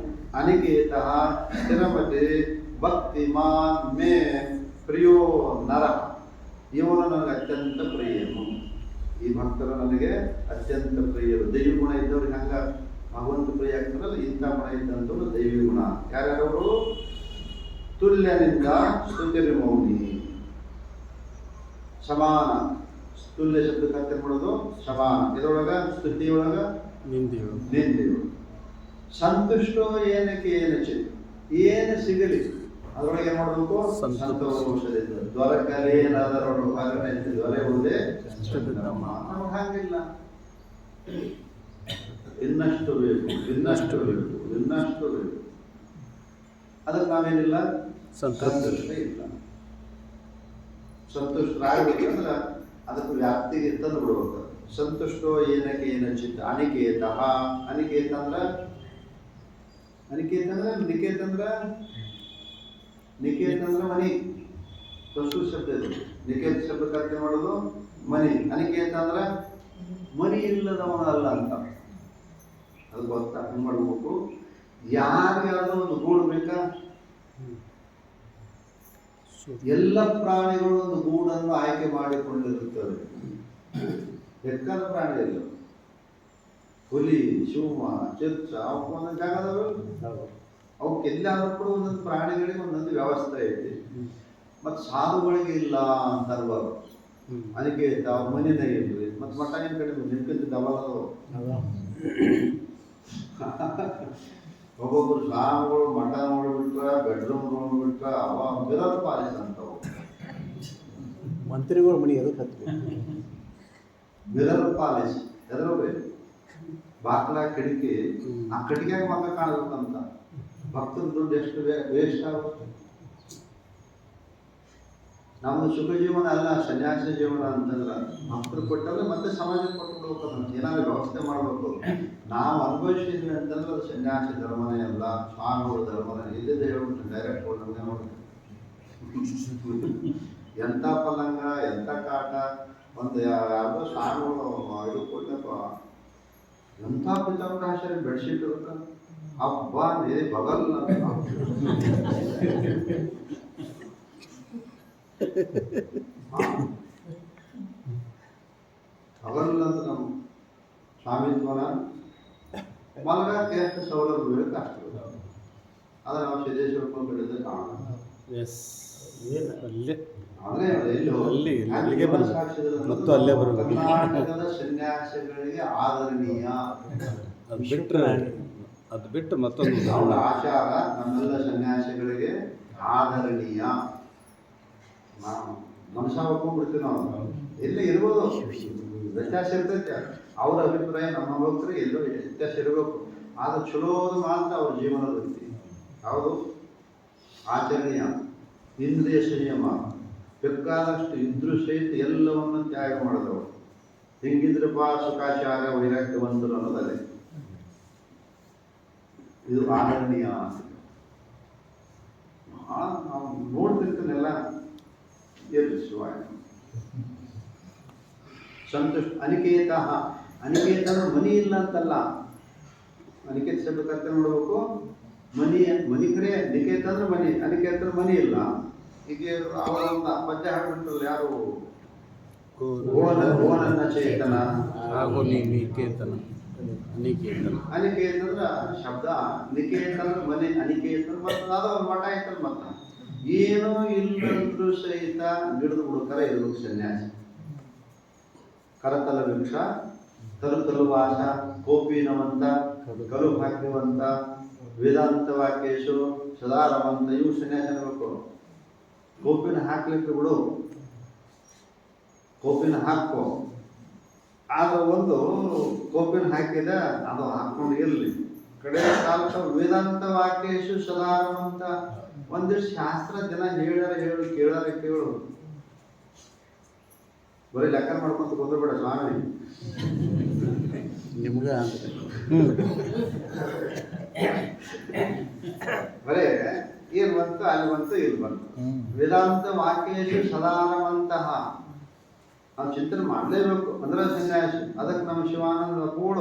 Speaker 1: ಅನಿಕೇತಃ ಸ್ಥಿರಮತಿ ಭಕ್ತಿಮಾನ್ ಮೇ ಪ್ರಿಯೋ ನರ. ಇವನು ನನಗೆ ಅತ್ಯಂತ ಪ್ರಿಯನು. ಈ ಭಕ್ತರು ನನಗೆ ಅತ್ಯಂತ ಪ್ರಿಯರು. ದೈವಿ ಗುಣ ಇದ್ದವ್ರಿಗೆ ಹಂಗ ಭಗವಂತ ಪ್ರಿಯ ಆಗ್ತಾರಲ್ಲ, ಇಂಥ ಗುಣ ಇದ್ದಂಥವ್ರು ದೈವಿ ಗುಣ. ಯಾರ್ಯಾರವರು? ತುಲ್ಯನಿಂದ ಸ್ತುತಿರ್ಮೌನಿ, ಸಮಾನ. ತುಲ್ಯ ಶಬ್ದಕ್ಕೆ ಅರ್ಥ ಮಾಡೋದು ಸಮಾನ. ಇದರೊಳಗ ಸ್ತುತಿಯೊಳಗ ನಿಂದೆಯು. ಸಂತುಷ್ಟೋ ಏನಕ್ಕೆ ಏನಚಿ, ಏನು ಸಿಗಲಿ ಅದರೊಳಗೆ ಏನ್ ಮಾಡಬೇಕು? ಸಂತೋಷದಿಂದ. ದೊರಕಲೇನಾದರೊಳು ಭಾಗನೈತಿ ದೊರೆಯುವುದೇ ನಮಗೆ ಹಂಗಿಲ್ಲ. ಇನ್ನಷ್ಟು ಬೇಕು, ಇನ್ನಷ್ಟು ಬೇಕು, ಇನ್ನಷ್ಟು ಬೇಕು. ಅದಕ್ಕೆ ನಾವೇನಿಲ್ಲ, ಸಂತುಷ್ಟ ಇಲ್ಲ. ಸಂತುಷ್ಟರಾಗಬೇಕಂದ್ರೆ ಅದಕ್ಕೆ ವ್ಯಾಪ್ತಿಗೆ ತಂದು ಬಿಡ್ಬೇಕು. ಸಂತುಷ್ಟೋ ಏನಕ್ಕೆ ಏನಚಿತ್ ಅನಿಕೇತಃ. ಅನಿಕೇತ ಅಂದ್ರೆ ನಿಕೇತ ಅಂದ್ರೆ ಮನಿ. ಸಂಸ್ಕೃತ ಶಬ್ದ ಇದು. ನಿಕೇತ ಶಬ್ದಕ್ಕೆ ಅರ್ಥ ಮಾಡೋದು ಮನಿ. ಅನಿಕೇತ ಅಂದ್ರೆ ಮನಿ ಇಲ್ಲದವನ ಅಲ್ಲ ಅಂತ. ಅದು ಗೊತ್ತಾ? ಹೆಂಗ್ ಮಾಡ್ಬೇಕು? ಯಾರಿಗಾದ್ರೂ ಒಂದು ಗೂಡು ಬೇಕಾ? ಎಲ್ಲ ಪ್ರಾಣಿಗಳು ಒಂದು ಗೂಡನ್ನು ಆಯ್ಕೆ ಮಾಡಿಕೊಂಡಿರುತ್ತವೆ. ಬೇಕಾದ ಪ್ರಾಣಿ ಇಲ್ಲ. ಹುಲಿ, ಶಿವ, ಚಿತ್ತ, ಅವಕ್ಕೆ ಒಂದೊಂದು ಜಾಗದವರು. ಅವಕ್ಕೆ ಎಲ್ಲಾದ್ರೂ ಕೂಡ ಒಂದೊಂದು ಪ್ರಾಣಿಗಳಿಗೆ ಒಂದೊಂದು ವ್ಯವಸ್ಥೆ ಐತಿ. ಮತ್ತು ಸಾಧುಗಳಿಗೆ ಇಲ್ಲ ಅಂತರ್ಬಾರ್ದು. ಅದಕ್ಕೆ ಅವ್ರ ಮನೆನೇ ಇಲ್ರಿ. ಮತ್ತು ಮಠ ಏನು ಕಡಿಮೆ ನಿಂತಿದ್ದು ದಬಲದವರು. ಒಬ್ಬೊಬ್ಬರು ಸ್ವಾಮಿಗಳು ಮಠ ನೋಡ್ಬಿಟ್ರ, ಬೆಡ್ರೂಮ್ ನೋಡ್ಬಿಟ್ರ, ಅವ ಮಿರರ್ ಪಾಲಿಸ್ ಅಂತವು.
Speaker 3: ಮಂತ್ರಿಗಳು ಮನೆ ಎದಕ್ಕೆ ಹತ್ಬೇಕು?
Speaker 1: Mirror polish ಎದರೋಗ್ರಿ? ಬಾಕ್ಲ ಕಿಟಕಿ, ಆ ಕಿಟಕಿಯಾಗ ಮಕ್ಕ ಕಾಣಬೇಕಂತ. ಭಕ್ತರ ದುಡ್ಡು ಎಷ್ಟು ವೇಸ್ಟ್ ಆಗುತ್ತೆ. ನಮ್ದು ಸುಖ ಜೀವನ ಅಲ್ಲ, ಸನ್ಯಾಸ ಜೀವನ ಅಂತಂದ್ರೆ ಭಕ್ತರು ಕೊಟ್ಟರೆ ಮತ್ತೆ ಸಮಾಜಕ್ಕೆ ಕೊಟ್ಟು ಬಿಡ್ಬೇಕಂತ ಏನಾದ್ರು ವ್ಯವಸ್ಥೆ ಮಾಡಬೇಕು. ನಾವು ಅನುಭವಿಸಿದ್ವಿ ಅಂತಂದ್ರೆ ಅದು ಸನ್ಯಾಸ ಧರ್ಮನೇ ಅಲ್ಲ, ಸ್ವಾಮಿಗಳ ಧರ್ಮನೇ. ಇಲ್ಲದೆ ಹೇಳ್ಬಿಟ್ಟು ಡೈರೆಕ್ಟ್ ನಮಗೆ ನೋಡಿ ಎಂಥ ಪಲ್ಲಂಗ, ಎಂಥ ಕಾಟ. ಒಂದು ಯಾವುದೋ ಸ್ವಾಮಿಗಳು ಇದು ಕೊಟ್ಟಪ್ಪ, ಎಂಥ ಪಿತಾಂಬರಾಶರಿ ಬೆಡ್ಶೀಟ್ ಇರುತ್ತೆ. ಹಬ್ಬ ನೀ ಬಗಲ್ಲ ಅವಲ್ಲ ಅಂತ ನಮ್ಮ ಸ್ವಾಮಿತ್ವನ ಮಲಗಕ್ಕೆ ಎಷ್ಟು ಸೌಲಭ್ಯ ಬೇಕು ಅಷ್ಟು. ಆದರೆ ನಾವು ಸಿದ್ದೇಶ್ವರ ಬೆಳೆದ ಕಾರಣ ಕರ್ನಾಟಕದ ಸನ್ಯಾಸಿಗಳಿಗೆ ಆದರಣೀಯ.
Speaker 2: ಅದು ಬಿಟ್ಟು ಮತ್ತೊಂದು
Speaker 1: ಅವರ ಆಚಾರ ನಮ್ಮೆಲ್ಲ ಸನ್ಯಾಸಿಗಳಿಗೆ ಆದರಣೀಯ. ನಾವು ಮನುಷ್ಯ ಒಪ್ಕೊಂಡ್ಬಿಡ್ತೀವಿ. ನಾವು ಎಲ್ಲಿ ಇರ್ಬೋದು, ವ್ಯತ್ಯಾಸ ಇರ್ತೈತೆ. ಅವ್ರ ಅಭಿಪ್ರಾಯ ನಮ್ಮ ಭಕ್ತರಿಗೆ ಎಲ್ಲೋ ವ್ಯತ್ಯಾಸ ಇರಬೇಕು. ಆದ್ರೆ ಚಲೋದು ಮಾತ್ರ ಅವ್ರ ಜೀವನದ ರೀತಿ. ಯಾವುದು ಆಚರಣೀಯ, ಇಂದ್ರಿಯ ಸಂಯಮ, ಬೇಕಾದಷ್ಟು ಇದ್ರೂ ಸಹಿತ ಎಲ್ಲವನ್ನು ತ್ಯಾಗ ಮಾಡಿದವರು. ಹಿಂಗಿದ್ರಪ್ಪ ಸುಖಾಚಾರ ವೈರಾಗ್ಯವಂತರು ಅನ್ನೋದಲ್ಲೇ. ಇದು ಆದರಣೀಯ. ನಾವು ನೋಡ್ತಿರ್ತೀನೆಲ್ಲ ಶಿವಾಯ ಸಂತುಷ್ಟ. ಅನಿಕೇತ, ಅನಿಕೇತ ಅಂದ್ರೆ ಮನಿ ಇಲ್ಲ ಅಂತಲ್ಲ. ಅನಿಕೇತ ಶಬ್ದಕ್ಕೆ ಅರ್ಥ ನೋಡ್ಬೇಕು. ಮನಿ ಕರೆ ನಿಕೇತ ಅಂದ್ರೆ ಮನಿ, ಅನಿಕೇತ ಅಂದ್ರೆ ಮನಿ ಇಲ್ಲ. ಈಗ ಅವರ ಒಂದು ಪದ್ಯ ಹಾಡ್ಬಿಟ್ರಲ್ಲ ಯಾರು, ಓನನ್ನ ಚೇತನ
Speaker 2: ಹಾಗೂ ನಿಕೇತನ.
Speaker 1: ಅನಿಕೇತ ಅಂದ್ರೆ ಶಬ್ದ, ನಿಕೇತ ಅಂದ್ರೆ ಮನೆ, ಅನಿಕೇತ ಮತ್ತೆ ಅದ ಮಠ ಐತಲ್. ಮತ್ತ ಏನೋ ಇಲ್ಲಂದ್ರೂ ಸಹಿತ ಗಿಡದ ಹುಡುಕರ ಇರ್ಬೇಕು ಸನ್ಯಾಸಿ. ಕರತಲ ವೃಕ್ಷ, ತಲು ವಾಸ, ಕೋಪಿನವಂತ, ಕಲು ಭಾಗ್ಯವಂತ, ವೇದಾಂತ ವಾಕ್ಯೇಶು ಸದಾ ರಮಂತ ಇವು ಸನ್ಯಾಸ ಅನ್ಬೇಕು. ಕೋಪಿನ ಹಾಕ್ಲಿಕ್ಕೆ ಬಿಡು, ಕೋಪಿನ ಹಾಕೋ. ಆದ್ರೆ ಒಂದು ಕೋಪಿನ ಹಾಕಿದ ಅದು ಹಾಕೊಂಡು ಇರಲಿ. ಕಡೆ ಕಾಲಕ ವೇದಾಂತ ವಾಕ್ಯೇಶು ಸದಾರಮಂತ. ಒಂದಿಷ್ಟು ಶಾಸ್ತ್ರ ಜನ ಹೇಳ್ಯಾರ ಹೇಳು, ಕೇಳಾರ ಕೇಳು. ಬರೀ ಲೆಕ್ಕ ಮಾಡ್ಕೊಂತ ಕುಂದ್ರಬೇಡ ಸ್ವಾಮಿ.
Speaker 3: ನಿಮ್ಗ
Speaker 1: ಬರೇ ಏನ್ ಬಂತು ಅಲ್ಲಿ ಬಂತು ಇಲ್ಲಿ ಬಂತು. ವೇದಾಂತ ವಾಕ್ಯೇಶು ಸದಾರಮಂತಹ ನಾವು ಚಿಂತನೆ ಮಾಡಲೇಬೇಕು ಅಂದ್ರೆ ಸನ್ಯಾಸಿ. ಅದಕ್ಕೆ ನಮ್ಮ ಶಿವಾನಂದ ಕೂಡ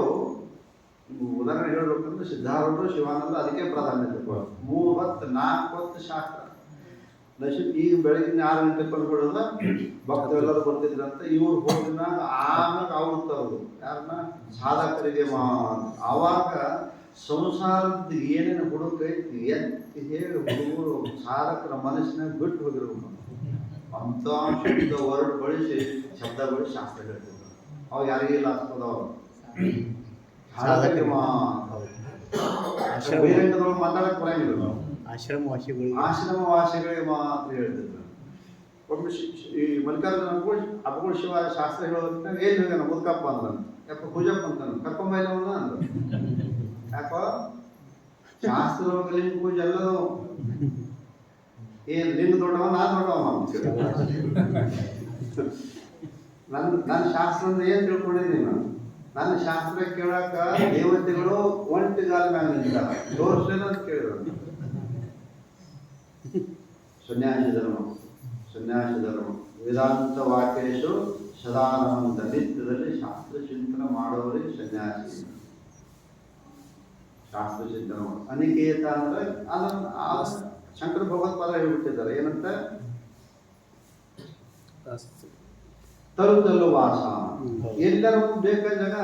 Speaker 1: ಉದಾಹರಣೆ ಹೇಳ್ಬೇಕಂದ್ರೆ ಸಿದ್ಧಾರೂಢರು ಶಿವಾನಂದ ಅದಕ್ಕೆ ಪ್ರಾಧಾನ್ಯತೆ ಕೊಡ. 3 ಹೊತ್ತು 4 ಹೊತ್ತು ಶಾಸ್ತ್ರ ನಶೀಬ್. ಈಗ ಬೆಳಗಿನ 6 ಗಂಟೆಗೆ ಬಂದ್ಬಿಡೋದ ಭಕ್ತರೆಲ್ಲರೂ ಬರ್ತಿದ್ರಂತ. ಇವ್ರು ಹೋಗಿನಾಗ ಆಮೇಲೆ ಅವ್ರು ತರೋದು ಯಾರನ್ನ ಸಾಧಕರಿಗೆ ಆವಾಗ ಸಂಸಾರದ ಏನೇನು ಹುಡುಕೈತಿ ಎತ್ತಿ ಹೇಳಿ ಹುಡುಗರು ಸಾಧಕರ ಮನಸ್ಸಿನಾಗ ಬಿಟ್ಟು ಹೋಗಿರ್ಬೇಕು. ಅಂತ ಶಬ್ದ ವರ್ಡ್ ಬಳಸಿ ಶಬ್ದ ಬಳಸಿ ಶಾಸ್ತ್ರ ಹೇಳ್ತಿದ್ರು. ಅವು ಯಾರಿಗೆಲ್ಲ ಆಗ್ತದವ ಬಹಿರಂಗದೊಳಗೆ ಮಾತಾಡಕ್ ಬರಂಗಿಲ್ಲ. ಆಶ್ರಮವಾಸಿಗಳಿಗೆ ಮಾತ್ರ ಹೇಳ್ತಿದ್ರು. ಒಮ್ಮೆ ಈ ಮಲ್ಲಿಕಾರ್ಜುನ ಅಪ್ಪಗಳು ಶಿವ ಶಾಸ್ತ್ರ ಹೇಳೋದಕ್ಕೆ ಏನ್ ಹೋಗ್ಯಾನ ಮುದ್ಕಪ್ಪ ಅಂದ್ರ ಯಾಕ ಪೂಜಪ್ಪ ಅಂತಾನ ಕರ್ಕೊಂಬೈಲ ಅಂದ್ರ ಯಾಕ ಶಾಸ್ತ್ರದೊಳಗೆ ಲಿಂಗ ಪೂಜೆ ಎಲ್ಲದು ಏನ್ ಲಿಂಗ ದೊಡ್ಡವ ನಾ ದೊಡ್ಡವ. ನನ್ನ ಶಾಸ್ತ್ರ ಅಂದ್ರೆ ಏನ್ ತಿಳ್ಕೊಂಡಿದ್ದೀನಿ ನಾನು. ನನ್ನ ಶಾಸ್ತ್ರ ಕೇಳಾಕ ದೇವತೆಗಳು ಒಂಟಿಗಾಲ ಮ್ಯಾಗ ನಿಂತಾರ. ತೋರಿಸ್ಲೇನ ಅಂತ ಕೇಳಿದ್ರು. ಸನ್ಯಾಸಿ ಧರ್ಮ, ಸನ್ಯಾಸಿ ಧರ್ಮ ವೇದಾಂತ ವಾಕ್ಯೇಶು ಸದಾನಂದ. ನಿತ್ಯದಲ್ಲಿ ಶಾಸ್ತ್ರ ಚಿಂತನೆ ಮಾಡೋರಿಗೆ ಸನ್ಯಾಸಿ. ಶಾಸ್ತ್ರ ಚಿಂತನೆ ಮಾಡ ಅನಿಕೇತ ಅಂದ್ರೆ ಅದನ್ನ ಶಂಕರ ಭಗವತ್ಪಾದ ಹೇಳ್ಬಿಟ್ಟಿದ್ದಾರೆ. ಏನಂತ ತರುತ್ತಲ್ಲೂ ವಾಸ. ಎಲ್ಲರ ಬೇಕಾದ ಜಾಗ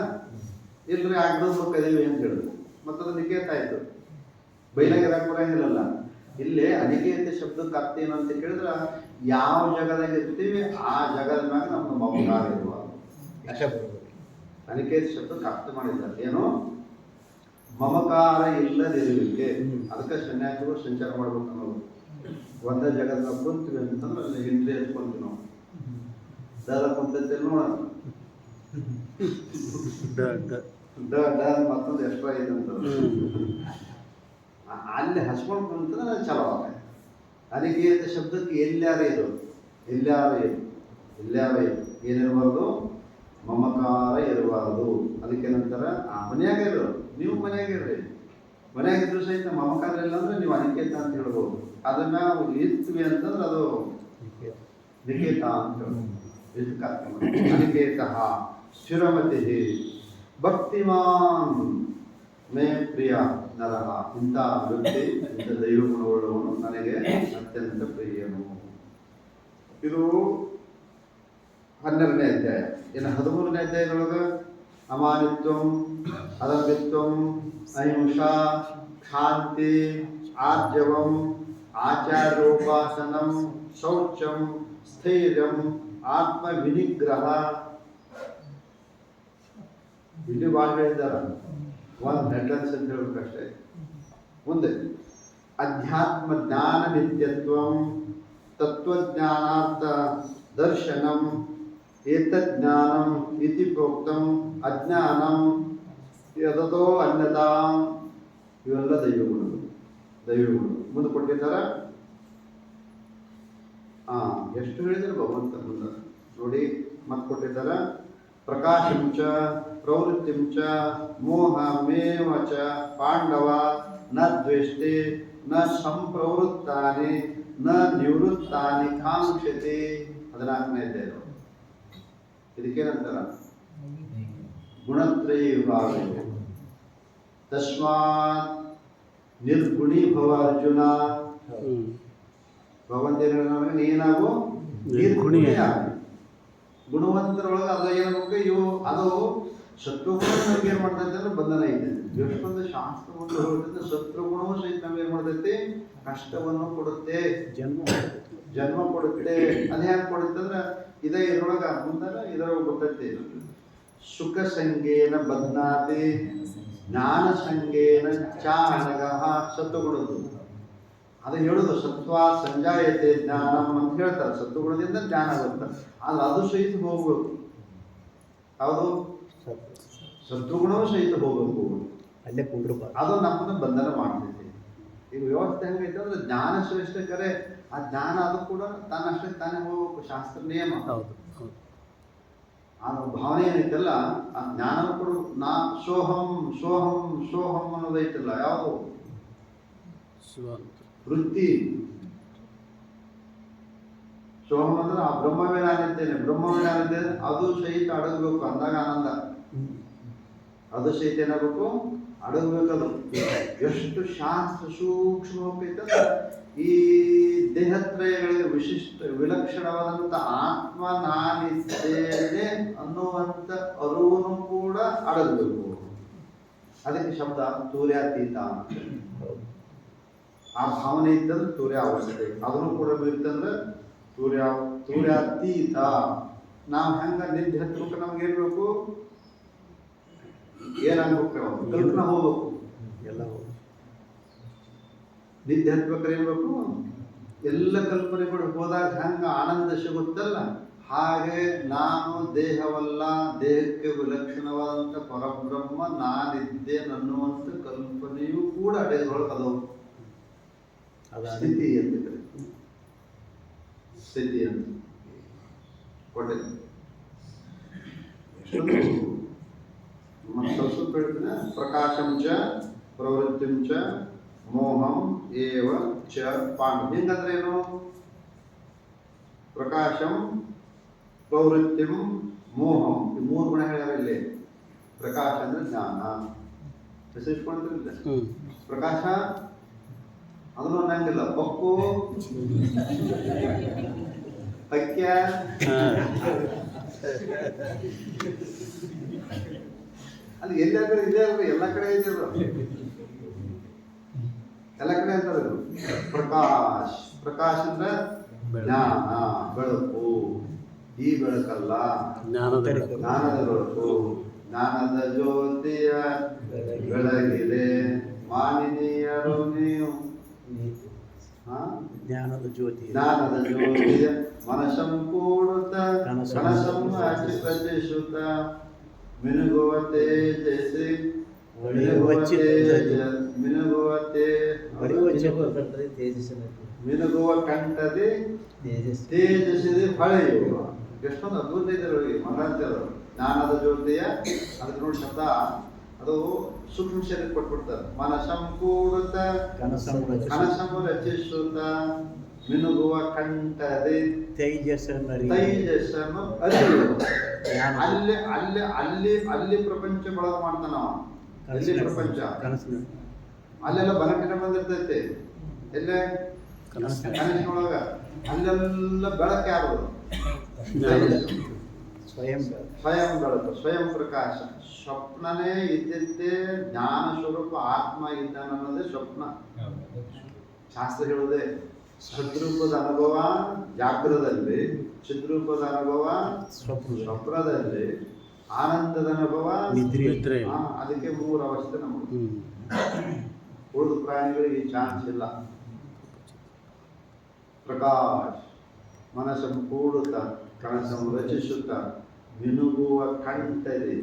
Speaker 1: ಇಲ್ರಿ ಆಗ್ಬೋದು ಕದೀವಿ ಅಂತ ಹೇಳಿದ್ರು. ಮತ್ತದು ನಿಕೇತ ಆಯ್ತು. ಬೈಲಾಗಿರಾಕ್ ಬರಂಗಿಲ್ಲಲ್ಲ. ಇಲ್ಲೇ ಅನಿಕೇತ ಶಬ್ದಕ್ಕೆ ಅರ್ಥ ಏನು ಅಂತ ಕೇಳಿದ್ರ ಯಾವ ಜಗದಾಗ ಇರ್ತೀವಿ ಆ ಜಗದ ಮ್ಯಾಗ ನಮ್ದು ಮಮಕಾರ ಇರುವ ಅನಿಕೇತ ಶಬ್ದಕ್ಕೆ ಅರ್ಥ ಮಾಡಿದ್ದಾರೆ. ಏನು ಮಮಕಾರ ಇಲ್ಲದಿರುವಿಕೆ. ಅದಕ್ಕೆ ಸನ್ಯಾಸಿಗಳು ಸಂಚಾರ ಮಾಡ್ಬೇಕು ಅನ್ನೋದು. ಒಂದೇ ಜಗದಾಗ ಕುಂತೀವಿ ಅಂತಂದ್ರೆ ಅಲ್ಲಿ ಇಂದ್ರಿಯ ಹಚ್ಕೊಂತೀವಿ ನಾವು. ದರ ಕುಂತೈತೆ ನೋಡೋಣ ಮತ್ತೊಂದು ಎಕ್ಸ್ಟ್ರಾ ಇದೆ ಅಂತ ಅಲ್ಲಿ ಹಚ್ಕೊಂಡು ಕುಂತಂದ್ರೆ ಅದು ಚಲೋ ಆಗ. ಅನಿಕೇತ ಶಬ್ದಕ್ಕೆ ಎಲ್ಲಾರ ಇದು ಏನಿರಬಾರ್ದು, ಮಮಕಾರ ಇರಬಾರ್ದು. ಅದಕ್ಕೆ ನಂತರ ಮನ್ಯಾಗ ಇರು, ನೀವು ಮನ್ಯಾಗ ಇರ್ರಿ. ಮನ್ಯಾಗಿದ್ರು ಸಹಿತ ಮಮಕಾರ ಇಲ್ಲ ಅಂದ್ರೆ ನೀವು ಅನಿಕೇತ ಅಂತ ಹೇಳ್ಬೋದು. ಅದನ್ನ ನಾವು ಇರ್ತೀವಿ ಅಂತಂದ್ರೆ ಅದು ನಿಕೇತ ಅಂತ ಹೇಳ್ಬೋದು. ಅನಿಕೇತ ಸ್ಥಿರಮತಿ ಭಕ್ತಿಮಾನ್ ಮೇ ಪ್ರಿಯ ನರಹ. ಇಂಥ ವ್ಯಕ್ತಿ, ಇಂಥ ದೈವ ಗುಣವುಳ್ಳವನು ನನಗೆ ಅತ್ಯಂತ ಪ್ರಿಯನು. ಇದು 12ನೇ ಅಧ್ಯಾಯ. ಇನ್ನು 13ನೇ ಅಧ್ಯಾಯದೊಳಗೆ ಅಮಾನಿತ್ವಂ, ಅದಂಬಿತ್ವಂ, ಅಹಿಂಸಾ, ಶಾಂತಿ, ಆರ್ಜವಂ, ಆಚಾರ್ಯೋಪಾಸನಂ, ಶೌಚಂ, ಸ್ಥೈರ್ಯಂ, ಆತ್ಮ ವಿನಿಗ್ರಹ. ಇಲ್ಲಿ ಭಾಳ ಹೇಳಿದ್ದಾರೆ. ಒಂದು ಹೆಡ್ಲೈನ್ಸ್ ಅಂತ ಹೇಳ್ಬೇಕಷ್ಟೇ. ಮುಂದೆ ಅಧ್ಯಾತ್ಮ ಜ್ಞಾನ ನಿತ್ಯತ್ವಂ, ತತ್ವಜ್ಞಾನಾರ್ಥ ದರ್ಶನಂ, ಏತಜ್ಞಾನಂ ಇತಿ ಪ್ರೋಕ್ತಂ, ಅಜ್ಞಾನಂ ಯದತೋ ಅನ್ಯತಾಂ. ಇವೆಲ್ಲ ದೈವಗುಣಗಳು. ಮುಂದೆ ಕೊಟ್ಟಿದ್ದಾರೆ. ಎಷ್ಟು ಹೇಳಿದ್ರು ಭಗವಂತ ಮುಂದೆ ನೋಡಿ ಮತ್ತೆ ಕೊಟ್ಟಿದ್ದಾರೆ. ಪ್ರಕಾಶಂಚ ಪ್ರವೃತ್ತಿಂಚ ಮೋಹಮೇವ ಚ ಪಾಂಡವ ನ ದ್ವೇಷ್ಟೆ ನ ಸಂಪ್ರವೃತ್ತಾನಿ ನ ನಿವೃತ್ತಾನಿ ಕಾಂಕ್ಷತೆ. 14ನೇ ಅಧ್ಯಾಯ. ಇದಕ್ಕೇನಂತಾರ ಗುಣತ್ರಯ ವಿಭಾಗ. ತಸ್ಮಾತ್ ನಿರ್ಗುಣಿ ಭವ ಅರ್ಜುನ. ಭಗವಂತ ನೀನಾಗು ನಿರ್ಗುಣಿಯ. ಗುಣವಂತರೊಳಗೆ ಅದು ಏನಾಗಬೇಕು, ಇವು ಅದು ಶತ್ರುಗುಣ ನಮ್ಗೆ ಏನ್ ಮಾಡ್ತೈತೆ ಅಂದ್ರೆ ಬಂಧನ ಐತೆ. ಎಷ್ಟೊಂದು ಶಾಸ್ತ್ರವನ್ನು ಹೇಳ್ತೈತೆ. ಶತ್ರುಗುಣವು ಸಹಿತ ನಮ್ಗೆ ಏನ್ ಮಾಡ್ತೈತಿ, ಕಷ್ಟವನ್ನು ಕೊಡುತ್ತೆ, ಜನ್ಮ ಕೊಡುತ್ತೆ. ಅದು ಹೆಂಗೆ ಕೊಡುತ್ತೆ ಅಂದ್ರೆ ಇದೇ ಇದ್ರೊಳಗ ಮುಂದರ ಇದ್ರೊಳಗೆ ಗೊತ್ತೈತಿ. ಸುಖ ಸಂಗೇನ ಬದ್ನಾತಿ ಜ್ಞಾನ ಸಂಗೇನ ಚಾನಗ. ಸತ್ವಗುಣದ್ದು ಅದು ಹೇಳೋದು ಸತ್ವ ಸಂಜಾಯತೆ ಜ್ಞಾನಂ ಅಂತ ಹೇಳ್ತಾರೆ. ಸತ್ವಗುಣದಿಂದ ಜ್ಞಾನ ಆಗುತ್ತೆ. ಆದ್ರೆ ಅದು ಸಹಿತ ಹೋಗ್ಬೇಕು. ಯಾವುದು ಸತ್ವಗುಣವೂ ಸಹಿತ ಹೋಗ್ಬೇಕು.
Speaker 3: ಅಲ್ಲೇ ಕುಂಡ್ರಬಾರ್ದು.
Speaker 1: ಅದು ನಮ್ಮನ್ನ ಬಂಧನ ಮಾಡ್ತೈತಿ. ಈಗ ವ್ಯವಸ್ಥೆ ಹೆಂಗೈತೆ ಅಂದ್ರೆ ಜ್ಞಾನ ಶ್ರೇಷ್ಠ ಕರೆ, ಆ ಜ್ಞಾನ ಅದು ಕೂಡ ತಾನಷ್ಟೇ ತಾನೇ ಹೋಗ್ಬೇಕು. ಶಾಸ್ತ್ರ ನಿಯಮ. ಆ ಭಾವನೆ ಏನೈತಲ್ಲ, ಆ ಜ್ಞಾನ ಕೂಡ ನಾ ಸೋಹಂ ಸೋಹಂ ಸೋಹಂ ಅನ್ನೋದೈತಲ್ಲ, ಯಾವುದು ವೃತ್ತಿ. ಸೋಹಂ ಅಂದ್ರೆ ಆ ಬ್ರಹ್ಮವೇ ನಾನಿದ್ದೇನೆ, ಬ್ರಹ್ಮವೇ ನಾನಿದ್ದೇನೆ, ಅದು ಸಹಿತ ಅಡಗಬೇಕು. ಅಂದಾಗ ಆನಂದ. ಅದು ಸಹಿತ ಏನಾಗಬೇಕು, ಅಡಗಬೇಕದು. ಎಷ್ಟು ಶಾಸ್ತ್ರ ಸೂಕ್ಷ್ಮ ಹೋಗ್ತೈತಂದ್ರೆ ಈ ದೇಹತ್ರಯಗಳಿಗೆ ವಿಶಿಷ್ಟ ವಿಲಕ್ಷಣವಾದಂಥ ಆತ್ಮ ನಾನಿದ್ದೇನೆ ಅನ್ನುವಂಥ ಅರಿವನ್ನು ಕೂಡ ಅಡಗಬೇಕು. ಅದಕ್ಕೆ ಶಬ್ದ ತೂರ್ಯಾತೀತ. ಆ ಭಾವನೆ ಇತ್ತಂದ್ರೆ ತೂರ್ಯ ಅವಶ್ಯಕತೆ, ಅದನ್ನು ಕೂಡ ಇತ್ತಂದ್ರೆ ತೂರ್ಯಾತೀತ. ನಾವು ಹೆಂಗ ನಿದ್ದೆ ಹತ್ತಬೇಕು, ನಮ್ಗೆ ಏನ್ಬೇಕು, ಏನಾಗ್ಬೇಕು, ಕಲ್ಪನಾ ಹೋಗ್ಬೇಕು.
Speaker 3: ಎಲ್ಲ
Speaker 1: ನಿದ್ದೆ ಹತ್ಬೇಕಾದ್ರೆ ಏನ್ಬೇಕು, ಎಲ್ಲ ಕಲ್ಪನೆಗಳು ಹೋದಾಗ ಹೆಂಗ ಆನಂದ ಸಿಗುತ್ತಲ್ಲ, ಹಾಗೆ ನಾನು ದೇಹವಲ್ಲ, ದೇಹಕ್ಕೆ ವಿಲಕ್ಷಣವಾದಂಥ ಪರಬ್ರಹ್ಮ ನಾನಿದ್ದೆ ಅನ್ನುವಂಥ ಕಲ್ಪನೆಯೂ ಕೂಡ ಅಡೆದೊಳಗದು. ಸ್ಥಿತಿ ಅಂತ ಕರೀತೀವಿ. ಸ್ಥಿತಿ ಅಂತ ಕೊಟ್ಟೆ. ಸ್ವಲ್ಪ ಹೇಳಿದ್ರೆ ಪ್ರಕಾಶಂ ಚ ಪ್ರವೃತ್ತಿಂ ಚ ಮೋಹಂ ಏವ ಚ ಪಾಂಡ. ಹಿಂಗಂದ್ರೆ ಏನು? ಪ್ರಕಾಶಂ ಪ್ರವೃತ್ತಿಂ ಮೋಹಂ, ಈ ಮೂರು ಗುಣ ಹೇಳ್ಯಾರ ಇಲ್ಲಿ. ಪ್ರಕಾಶ ಅಂದ್ರೆ ಜ್ಞಾನ. ಹೆಸರಿಸ್ಕೊಂಡಿಲ್ಲ ಪ್ರಕಾಶ ಅದನ್ನು ಅನ್ನಂಗಿಲ್ಲ. ಬಕ್ಕು ಹಕ್ಯ ಅದು ಎಲ್ಲಾದ್ರೂ ಇದೆ ಅಲ್ರಿ, ಎಲ್ಲ ಕಡೆ ಇದೆ ಅದು, ಎಲ್ಲ ಕಡೆ ಅಂತಾರೆ. ಪ್ರಕಾಶ್, ಪ್ರಕಾಶ್ ಅಂದ್ರೆ ಜ್ಞಾನ, ಬೆಳಕು. ಈ ಬೆಳಕಲ್ಲ, ಜ್ಞಾನದ ಬೆಳಕು. ಜ್ಞಾನದ ಜ್ಯೋತಿಯ ಬೆಳಗಿದೆ ಮಾನಿನಿಯರು ನೀವು.
Speaker 3: ಜ್ಞಾನದ ಜ್ಯೋತಿ,
Speaker 1: ಜ್ಞಾನದ ಜ್ಯೋತಿಯ ಮನಸಂಪೂರ್ಣತ ಕನಸಂ ರಚಿಸುತ್ತ ಮಿನುಗುವ ತೇಜಸ್ಸಿ ಮಿನುಗುವ ಕಂಠದಿ ತೇಜಸ್ಸಿದೆ ಹೊಳೆಯುವ. ಎಷ್ಟೊಂದು ಅದ್ಭುತ ಇದೆ ನೋಡಿ ಮಹಾರಾಜರು. ಜ್ಞಾನದ ಜ್ಯೋತಿಯ ಅದಕ್ಕೆ ನೋಡಿ ಶಬ್ದ, ಅದು ಸೂಕ್ಷ್ಮ ಶರೀರ ಕೊಟ್ಬಿಡ್ತಾರೆ. ಮನಸಂಪೂರ್ಣತ ಕನಸಂ ರಚಿಸುತ್ತ ಮಿನುಗುವ ಕಂಠದಿ ತೇಜಸ್ಸನ್ನು ಅರಿಯುವ. ಅಲ್ಲಿ ಅಲ್ಲಿ ಅಲ್ಲಿ ಅಲ್ಲಿ ಪ್ರಪಂಚ ಬಳಗ ಮಾಡ್ತಾನ. ಅಲ್ಲಿ ಪ್ರಪಂಚ ಅಲ್ಲೆಲ್ಲ ಬಲಕಿನ ಬಂದಿರ್ತೈತಿ. ಎಲ್ಲೇ ಕನಸಿನೊಳಗ ಅಲ್ಲೆಲ್ಲ ಬೆಳಕು ಯಾರು? ಸ್ವಯಂ ಬೆಳಕು, ಸ್ವಯಂ ಪ್ರಕಾಶ. ಸ್ವಪ್ನನೇ ಇದ್ದಿದ್ದೇ ಜ್ಞಾನ ಸ್ವರೂಪ ಆತ್ಮ ಇದ್ದಾನ ಅನ್ನೋದೇ ಸ್ವಪ್ನ. ಶಾಸ್ತ್ರ ಹೇಳೋದೇ ಸದ್ರೂಪದ ಅನುಭವ ಜಾಗ್ರದಲ್ಲಿ, ಚಿದ್ರೂಪದ ಅನುಭವ ಸ್ವಪ್ನದಲ್ಲಿ, ಆನಂದದ ಅನುಭವ ನಿದ್ರೆ. ಅದಕ್ಕೆ ಮೂರು ಅವಸ್ಥೆ ನಮಗೆ. ಉಳಿದ ಪ್ರಾಣಿಗಳಿಗೆ ಈ ಚಾನ್ಸ್ ಇಲ್ಲ. ಪ್ರಕಾಶ್ ಮನಸಂಪೂರ್ಣತ ಕನಸಂ ರಚಿಸುತ್ತ ಮಿನುಗುವ ಕಂಠದಿ.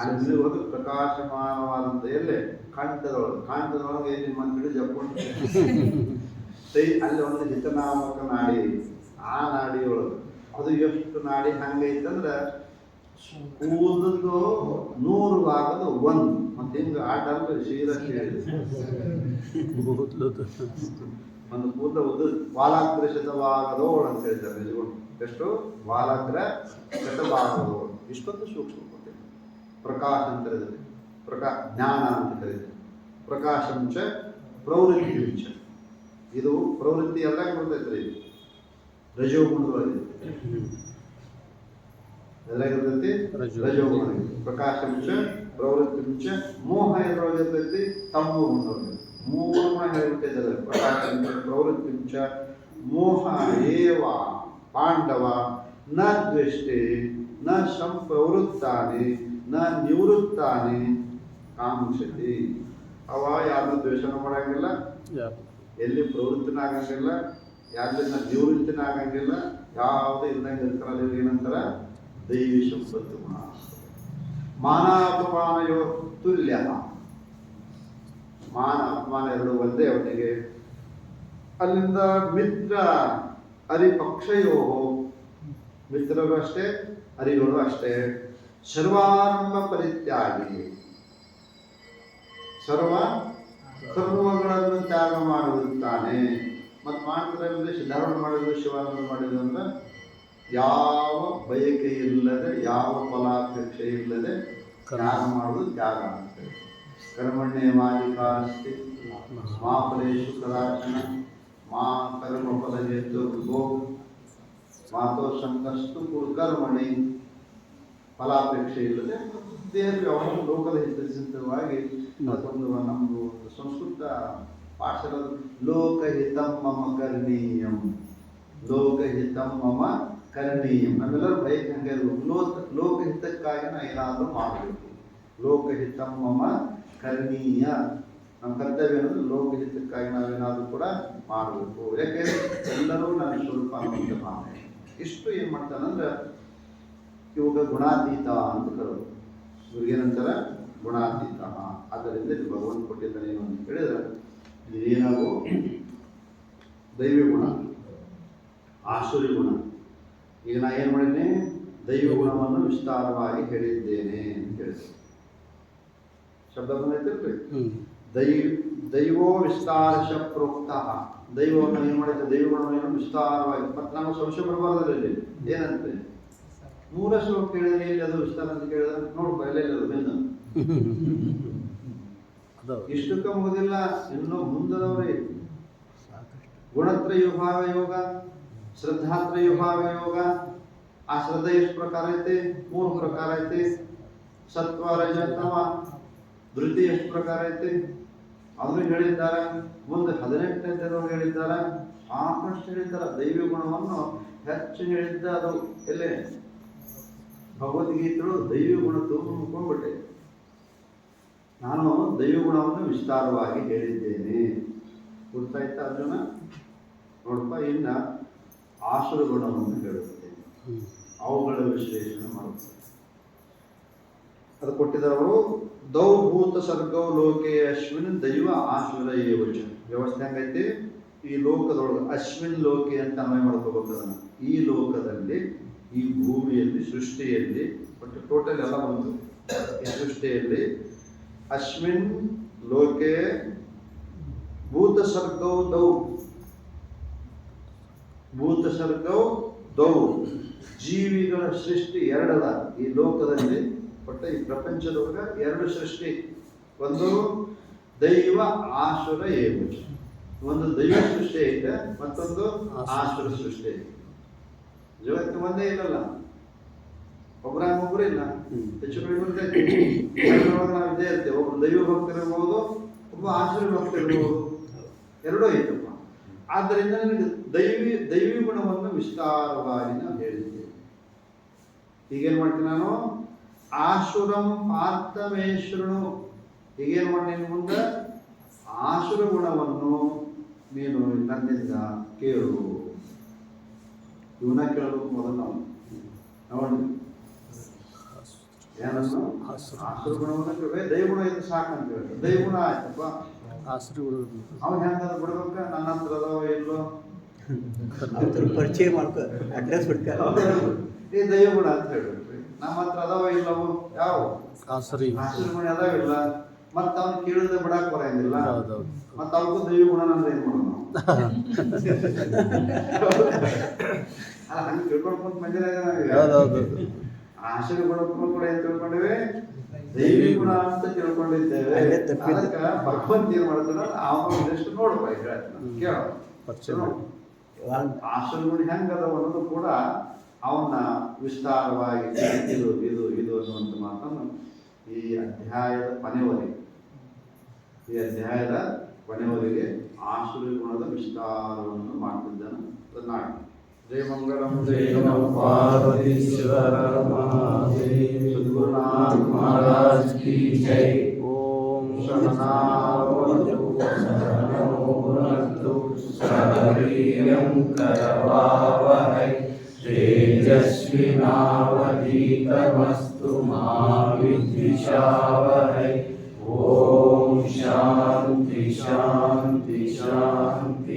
Speaker 1: ಅಲ್ಲಿ ಒಂದು ಪ್ರಕಾಶಮಾನವಾದಂಥ ಎಲ್ಲೇ ಕಂಠದೊಳಗೆ ನಿಮ್ಮ ಗಿಡ ಜಪ್ಕೊಂಡು ಅಲ್ಲಿ ಒಂದು ಹಿತನಾಮಕ ನಾಡಿ. ಆ ನಾಡಿಯೊಳಗೆ ಅದು ಎಷ್ಟು ನಾಡಿ ಹಂಗೈತಂದ್ರೆ ಕೂದಲು 100 ಭಾಗದ 1. ಮತ್ತೆ ಹಿಂಗೆ ಆಟ ಅಂದ್ರೆ ಸೀದಾ ಒಂದು ಕೂದಲು ಉದ್ದ ವಾಲಾಗ್ರ ಶತಭಾಗದೋಳು ಅಂತ ಹೇಳ್ತಾರೆ. ನಿಜಗಳು ಎಷ್ಟು? ವಾಲಾಗ್ರ ಶತಭಾಗದೋಳು. ಇಷ್ಟೊಂದು ಸೂಕ್ಷ್ಮ ಕೊಟ್ಟಿದೆ. ಪ್ರಕಾಶ ಅಂತ ಕರೀತಾರೆ, ಜ್ಞಾನ ಅಂತ ಕರೀತಾರೆ. ಪ್ರಕಾಶಂಚ ಪ್ರವೃತ್ತಿಂಚ. ಇದು ಪ್ರವೃತ್ತಿ ಎಲ್ಲ ಬರ್ತೈತ್ರಿ, ರಜೋಗುಣದೊಳಗೆ ಎಲ್ಲ ಇರ್ತೈತಿ. ರಜೋಗುಣ ಪ್ರಕಾಶಂಚ ಪ್ರವೃತ್ತಿಂಚ ಮೋಹ ಎದ್ರೊಳಗೆ ಇರ್ತೈತಿ, ತಮ್ಮ ಗುಣದೊಳಗೆ. ಮೂರು ಗುಣ ಹೇಳ್ಬಿಟ್ಟಿದ್ದಾರೆ. ಪ್ರಕಾಶಂಚ ಪ್ರವೃತ್ತಿಂಚ ಮೋಹ ಏವ ಪಾಂಡವ ನ ದ್ವೇಷ್ಟೆ ನ ಸಂಪ್ರವೃತ್ತಾನಿ ನ ನಿವೃತ್ತಾನಿ ಕಾಂಕ್ಷತಿ. ಅವ ಯಾರನ್ನ ದ್ವೇಷನೂ ಮಾಡಂಗಿಲ್ಲ, ಎಲ್ಲಿ ಪ್ರವೃತ್ತಿನಾಗಂಗಿಲ್ಲ, ಯಾರಿಂದ ನಿವೃತ್ತಿನಾಗಂಗಿಲ್ಲ, ಯಾವುದೇ ಇದ್ದಂಗೆ ಇರ್ತಾರಲ್ಲ, ಇವ್ರಿಗೆ ಏನಂತಾರ ದೈವಿ ಸಂಪತ್ತು ಗುಣ. ಮಾನಾಪಮಾನಯೋ ತುಲ್ಯ, ಮಾನ ಅಪಮಾನ ಎರಡು ಒಂದೇ ಅವನಿಗೆ. ಅಲ್ಲಿಂದ ಮಿತ್ರ ಹರಿಪಕ್ಷಯೋ, ಮಿತ್ರರು ಅಷ್ಟೇ, ಹರಿಗಳು ಅಷ್ಟೇ. ಸರ್ವಾರಂಭ ಪರಿತ್ಯಾಗಿ, ಸರ್ವಗಳನ್ನು ತ್ಯಾಗ ಮಾಡುತ್ತಾನೆ. ಮತ್ತು ಮಾಡ್ತಾರೆ ಸಿದ್ಧಾರೂಢ ಮಾಡಿದ್ರು, ಶಿವಾನಂದ ಮಾಡಿದ್ರು ಅಂದ್ರೆ ಯಾವ ಬಯಕೆ ಇಲ್ಲದೆ, ಯಾವ ಫಲಾಪೇಕ್ಷೆ ಇಲ್ಲದೆ ತ್ಯಾಗ ಮಾಡುವುದು ತ್ಯಾಗ ಆಗ್ತದೆ. ಕರ್ಮಣ್ಯ ಮಾಲಿಕಾಸ್ತಿ ಮಾ ಫಲೇಶು ಕದಾಚನ ಮಾ ಕರ್ಮ ಫಲ ಹೇತುರ್ಗೋ ಮಾತೋ ಸಂಕಷ್ಟು ಕರ್ಮಣಿ. ಫಲಾಪೇಕ್ಷೆ ಇಲ್ಲದೆ ದೇವರಿಗೆ ಅವನ ಲೋಕದ ಹಿತವಾಗಿ ಅದೊಂದು ನಮ್ಮದು ಸಂಸ್ಕೃತ ಪಾಠದ ಲೋಕಹಿತಂ ಮಮ ಕರ್ಣೀಯಂ, ಲೋಕಹಿತಂ ಮಮ ಕರ್ಣೀಯಂ. ನಮ್ಮೆಲ್ಲರೂ ಬಯಕೆ ಹಂಗೆ ಇರಬೇಕು, ಲೋಕಹಿತಕ್ಕಾಗಿ ನಾ ಏನಾದರೂ ಮಾಡಬೇಕು. ಲೋಕಹಿತಂ ಮಮ ಕರ್ಣೀಯ, ನಮ್ಮ ಕರ್ತವ್ಯ ಅನ್ನೋದು ಲೋಕಹಿತಕ್ಕಾಗಿ ನಾವೇನಾದರೂ ಕೂಡ ಮಾಡಬೇಕು. ಯಾಕೆ ಎಲ್ಲರೂ ನನ್ನ ಸ್ವರೂಪ ಅನ್ನುವಂಥ ಭಾವನೆ. ಇಷ್ಟು ಏನು ಮಾಡ್ತಾನಂದ್ರೆ ಇವಾಗ ಗುಣಾತೀತ ಅಂತ ಕರೋದು. ಇವ್ರಿಗೇನಂತಾರ ಗುಣಾತೀತ. ಆದ್ದರಿಂದ ಇದು ಭಗವಂತ ಕೊಟ್ಟಿದ್ದಾನೆ ಏನು ಅಂತ ಹೇಳಿದ್ರೆ ಇದೇನಾಗು ದೈವಿ ಗುಣ, ಆಸುರಿ ಗುಣ. ಈಗ ನಾ ಏನು ಮಾಡಿದ್ದೀನಿ, ದೈವ ಗುಣವನ್ನು ವಿಸ್ತಾರವಾಗಿ ಹೇಳಿದ್ದೇನೆ ಅಂತ ಹೇಳಿದೆ. ಶಬ್ದ ಬಂದೈತಿಲ್ರಿ, ದೈವೋ ವಿಸ್ತಾರಶ ಪ್ರೋಕ್ತ. ದೈವವನ್ನು ಏನು ಮಾಡಿದ್ರೆ, ದೈವ ಗುಣವನ್ನು ವಿಸ್ತಾರವಾಗಿ. ಮತ್ತು ನಾವು ಸಂಶಯ ಬರಬಾರ್ದಲ್ಲಿ ಏನಂತೆ 100 ಶ್ಲೋಕ ಕೇಳಿದ್ರೆ ಎಲ್ಲಿ ಅದು ವಿಸ್ತಾರ ಅಂತ ಕೇಳಿದ್ರೆ ನೋಡ್ಕೊ ಎಲ್ಲೆಲ್ಲ ಬೆನ್ನು ಇಷ್ಟಕ್ಕೆ ಮುಗುದಿಲ್ಲ, ಇನ್ನೂ ಮುಂದದವರೇ. ಗುಣತ್ರಯ ವಿಭಾಗ ಯೋಗ, ಶ್ರದ್ಧಾತ್ರಯ ವಿಭಾಗ ಯೋಗ. ಆ ಶ್ರದ್ಧೆ ಎಷ್ಟು ಪ್ರಕಾರ ಐತೆ? 3 ಪ್ರಕಾರ ಐತೆ. ಸತ್ವ ರಜ ತಮ ಧೃತಿ ಎಷ್ಟು ಪ್ರಕಾರ ಐತೆ ಅದನ್ನು ಹೇಳಿದ್ದಾರೆ. ಮುಂದೆ 18ನೇದವರು ಹೇಳಿದ್ದಾರೆ, ಸಾಕಷ್ಟು ಹೇಳಿದ್ದಾರೆ. ದೈವ ಗುಣವನ್ನು ಹೆಚ್ಚು ಹೇಳಿದ್ದ ಅದು ಎಲ್ಲೇ ಭಗವದ್ಗೀತೆಗಳು ದೈವ ಗುಣ ತುಂಬಿಕೊಂಡ್ಬಿಟ್ಟೆ. ನಾನು ದೈವ ಗುಣವನ್ನು ವಿಸ್ತಾರವಾಗಿ ಹೇಳಿದ್ದೇನೆ. ಗೊತ್ತಾಯ್ತಾ ಅರ್ಜುನ? ನೋಡಪ್ಪ, ಇನ್ನ ಆಸುರ ಗುಣವನ್ನು ಹೇಳುತ್ತೇನೆ, ಅವುಗಳ ವಿಶ್ಲೇಷಣೆ ಮಾಡುತ್ತೇನೆ. ಅದು ಕೊಟ್ಟಿದ್ದವರು ದೌಭೂತ ಸರ್ಗೌ ಲೋಕೆ ಅಶ್ವಿನ್ ದೈವ ಆಸುರ ಏವಚ. ವ್ಯವಸ್ಥೆ ಹೆಂಗೈತಿ? ಈ ಲೋಕದೊಳಗೆ ಅಶ್ವಿನ್ ಲೋಕೆ ಅಂತ ಅನ್ವಯ ಮಾಡ್ಕೋಬೇಕು ಅದನ್ನು. ಈ ಲೋಕದಲ್ಲಿ, ಈ ಭೂಮಿಯಲ್ಲಿ, ಸೃಷ್ಟಿಯಲ್ಲಿ, ಬಟ್ ಟೋಟಲ್ ಎಲ್ಲ ಬಂತು. ಈ ಸೃಷ್ಟಿಯಲ್ಲಿ ಅಶ್ವಿನ್ ಲೋಕೆ ಭೂತ ಸರ್ಗೌ ದೌ, ಭೂತ ಸರ್ಗೌ ದೌ, ಜೀವಿಗಳ ಸೃಷ್ಟಿ 2 ಅದ ಈ ಲೋಕದಲ್ಲಿ. ಒಟ್ಟ ಈ ಪ್ರಪಂಚದೊಳಗೆ 2 ಸೃಷ್ಟಿ. ಒಂದು ದೈವ ಆಸುರ ಏವಚ, ಒಂದು ದೈವ ಸೃಷ್ಟಿ ಐತೆ, ಮತ್ತೊಂದು ಆಸುರ ಸೃಷ್ಟಿ ಐತೆ. ಜಗತ್ತು ಒಂದೇ ಇಲ್ಲಲ್ಲ, ಒಬ್ಬರು ಇಲ್ಲ, ಹೆಚ್ಚು ಕಡಿಮೆ ಬರ್ತೈತಿ. ನಾವು ಇದ್ದೇ ಇರ್ತೇವೆ. ಒಬ್ಬರು ದೈವ ಭಕ್ತರಿರ್ಬೋದು, ಒಬ್ಬ ಆಸುರ ಭಕ್ತರಿರ್ಬೋದು, 2 ಐತಪ್ಪ. ಆದ್ದರಿಂದ ನಿಮಗೆ ದೈವಿ ಗುಣವನ್ನು ವಿಸ್ತಾರವಾಗಿ ನಾವು ಹೇಳಿದ್ದೇವೆ. ಈಗೇನು ಮಾಡ್ತೀನಿ ನಾನು? ಆಸುರಂ ಪಾರ್ಥಮೇಶ್ವರನು. ಈಗೇನು ಮಾಡಿ ಮುಂದೆ ಆಸುರ ಗುಣವನ್ನು ನೀನು ನನ್ನಿಂದ ಕೇಳು. ಇವನ್ನ ಕೇಳಬೇಕು ಮೊದಲು ನಾವು ನೋಡಿ ಏನನ್ನು ಆಸುರ ಗುಣವನ್ನು ಕೇಳಿ. ದೈವಗುಣ ಇದು ಸಾಕಂತ ಹೇಳಿ. ದೈವಗುಣ ಆಯ್ತಪ್ಪ,
Speaker 2: ಆಸುರ ಗುಣ
Speaker 1: ಅವ್ನು ಹೆಂಗಾದ್ರು ಬಿಡ್ಬೇಕ? ನನ್ನ ಹತ್ರ ಅದಾವ ಇಲ್ಲೋ
Speaker 3: ಪರಿಚಯ ಮಾಡ್ಕೊ, ಅಡ್ರೆಸ್ ಬಿಡ್ಕ.
Speaker 1: ಈ ದೈವಗುಣ ಅಂತ ಹೇಳ್ಬೇಕು. ನಮ್ಮ ಹತ್ರ ಅದಾವ ಇಲ್ಲವು ಯಾವ
Speaker 2: ಆಸುರಿ
Speaker 1: ಗುಣ ಅದಾವಿಲ್ಲ. ಮತ್ತೆ ಅವ್ನು ಕೇಳಿದ್ರೆ ಬಿಡಾಕ್ ಬರಂಗಿಲ್ಲ. ಮತ್ತೆ ಅವಕ್ಕೂ ದೈವ ಗುಣ ಅಂದ್ರೆ ಏನ್ ಮಾಡೋಣ? ಹಂಗೆ ತಿಳ್ಕೊಂಡ್ಕೊಂತ ಮಂದಿರ ಆಸುರಿ ಗುಣ ಕೂಡ ಏನ್ ತಿಳ್ಕೊಂಡಿವೆ? ದೈವಿ ಗುಣ ಅಂತ ತಿಳ್ಕೊಂಡಿದ್ದೇವೆ. ಅದಕ್ಕೆ ಭಗವಂತ ಏನ್ ಮಾಡ್ತಾನ, ಅವನು ಎಷ್ಟು ನೋಡ್ಬ ಕೇಳ. ಆಸುರಿ ಗುಣ ಹೆಂಗದವ ಅನ್ನೋದು ಕೂಡ ಅವನ್ನ ವಿಸ್ತಾರವಾಗಿ ಇದು ಇದು ಇದು ಅನ್ನುವಂಥ ಮಾತನ್ನು ಈ ಅಧ್ಯಾಯದ ಕೊನೆಯವರೆಗೆ ಆಸುರಿ ಗುಣದ ವಿಸ್ತಾರವನ್ನು ಮಾಡ್ತಿದ್ದಾನೆ. ನಾಡಿ ಜಯ ಮಂಗಳಂ ಜಯ ಪಾರ್ವತೀಶ್ವರ ಸದ್ಗುರುನಾಥ ಮಹಾರಾಜ್ ಕಿ ಜೈ. ಓಂ ಶರಣಾವತು ಶರಣೋ
Speaker 4: वस्तु सह वीर्यं करवावहै तेजस्विनावधीतमस्तु मा विद्विषावहै। ओम शांति शांति शांति।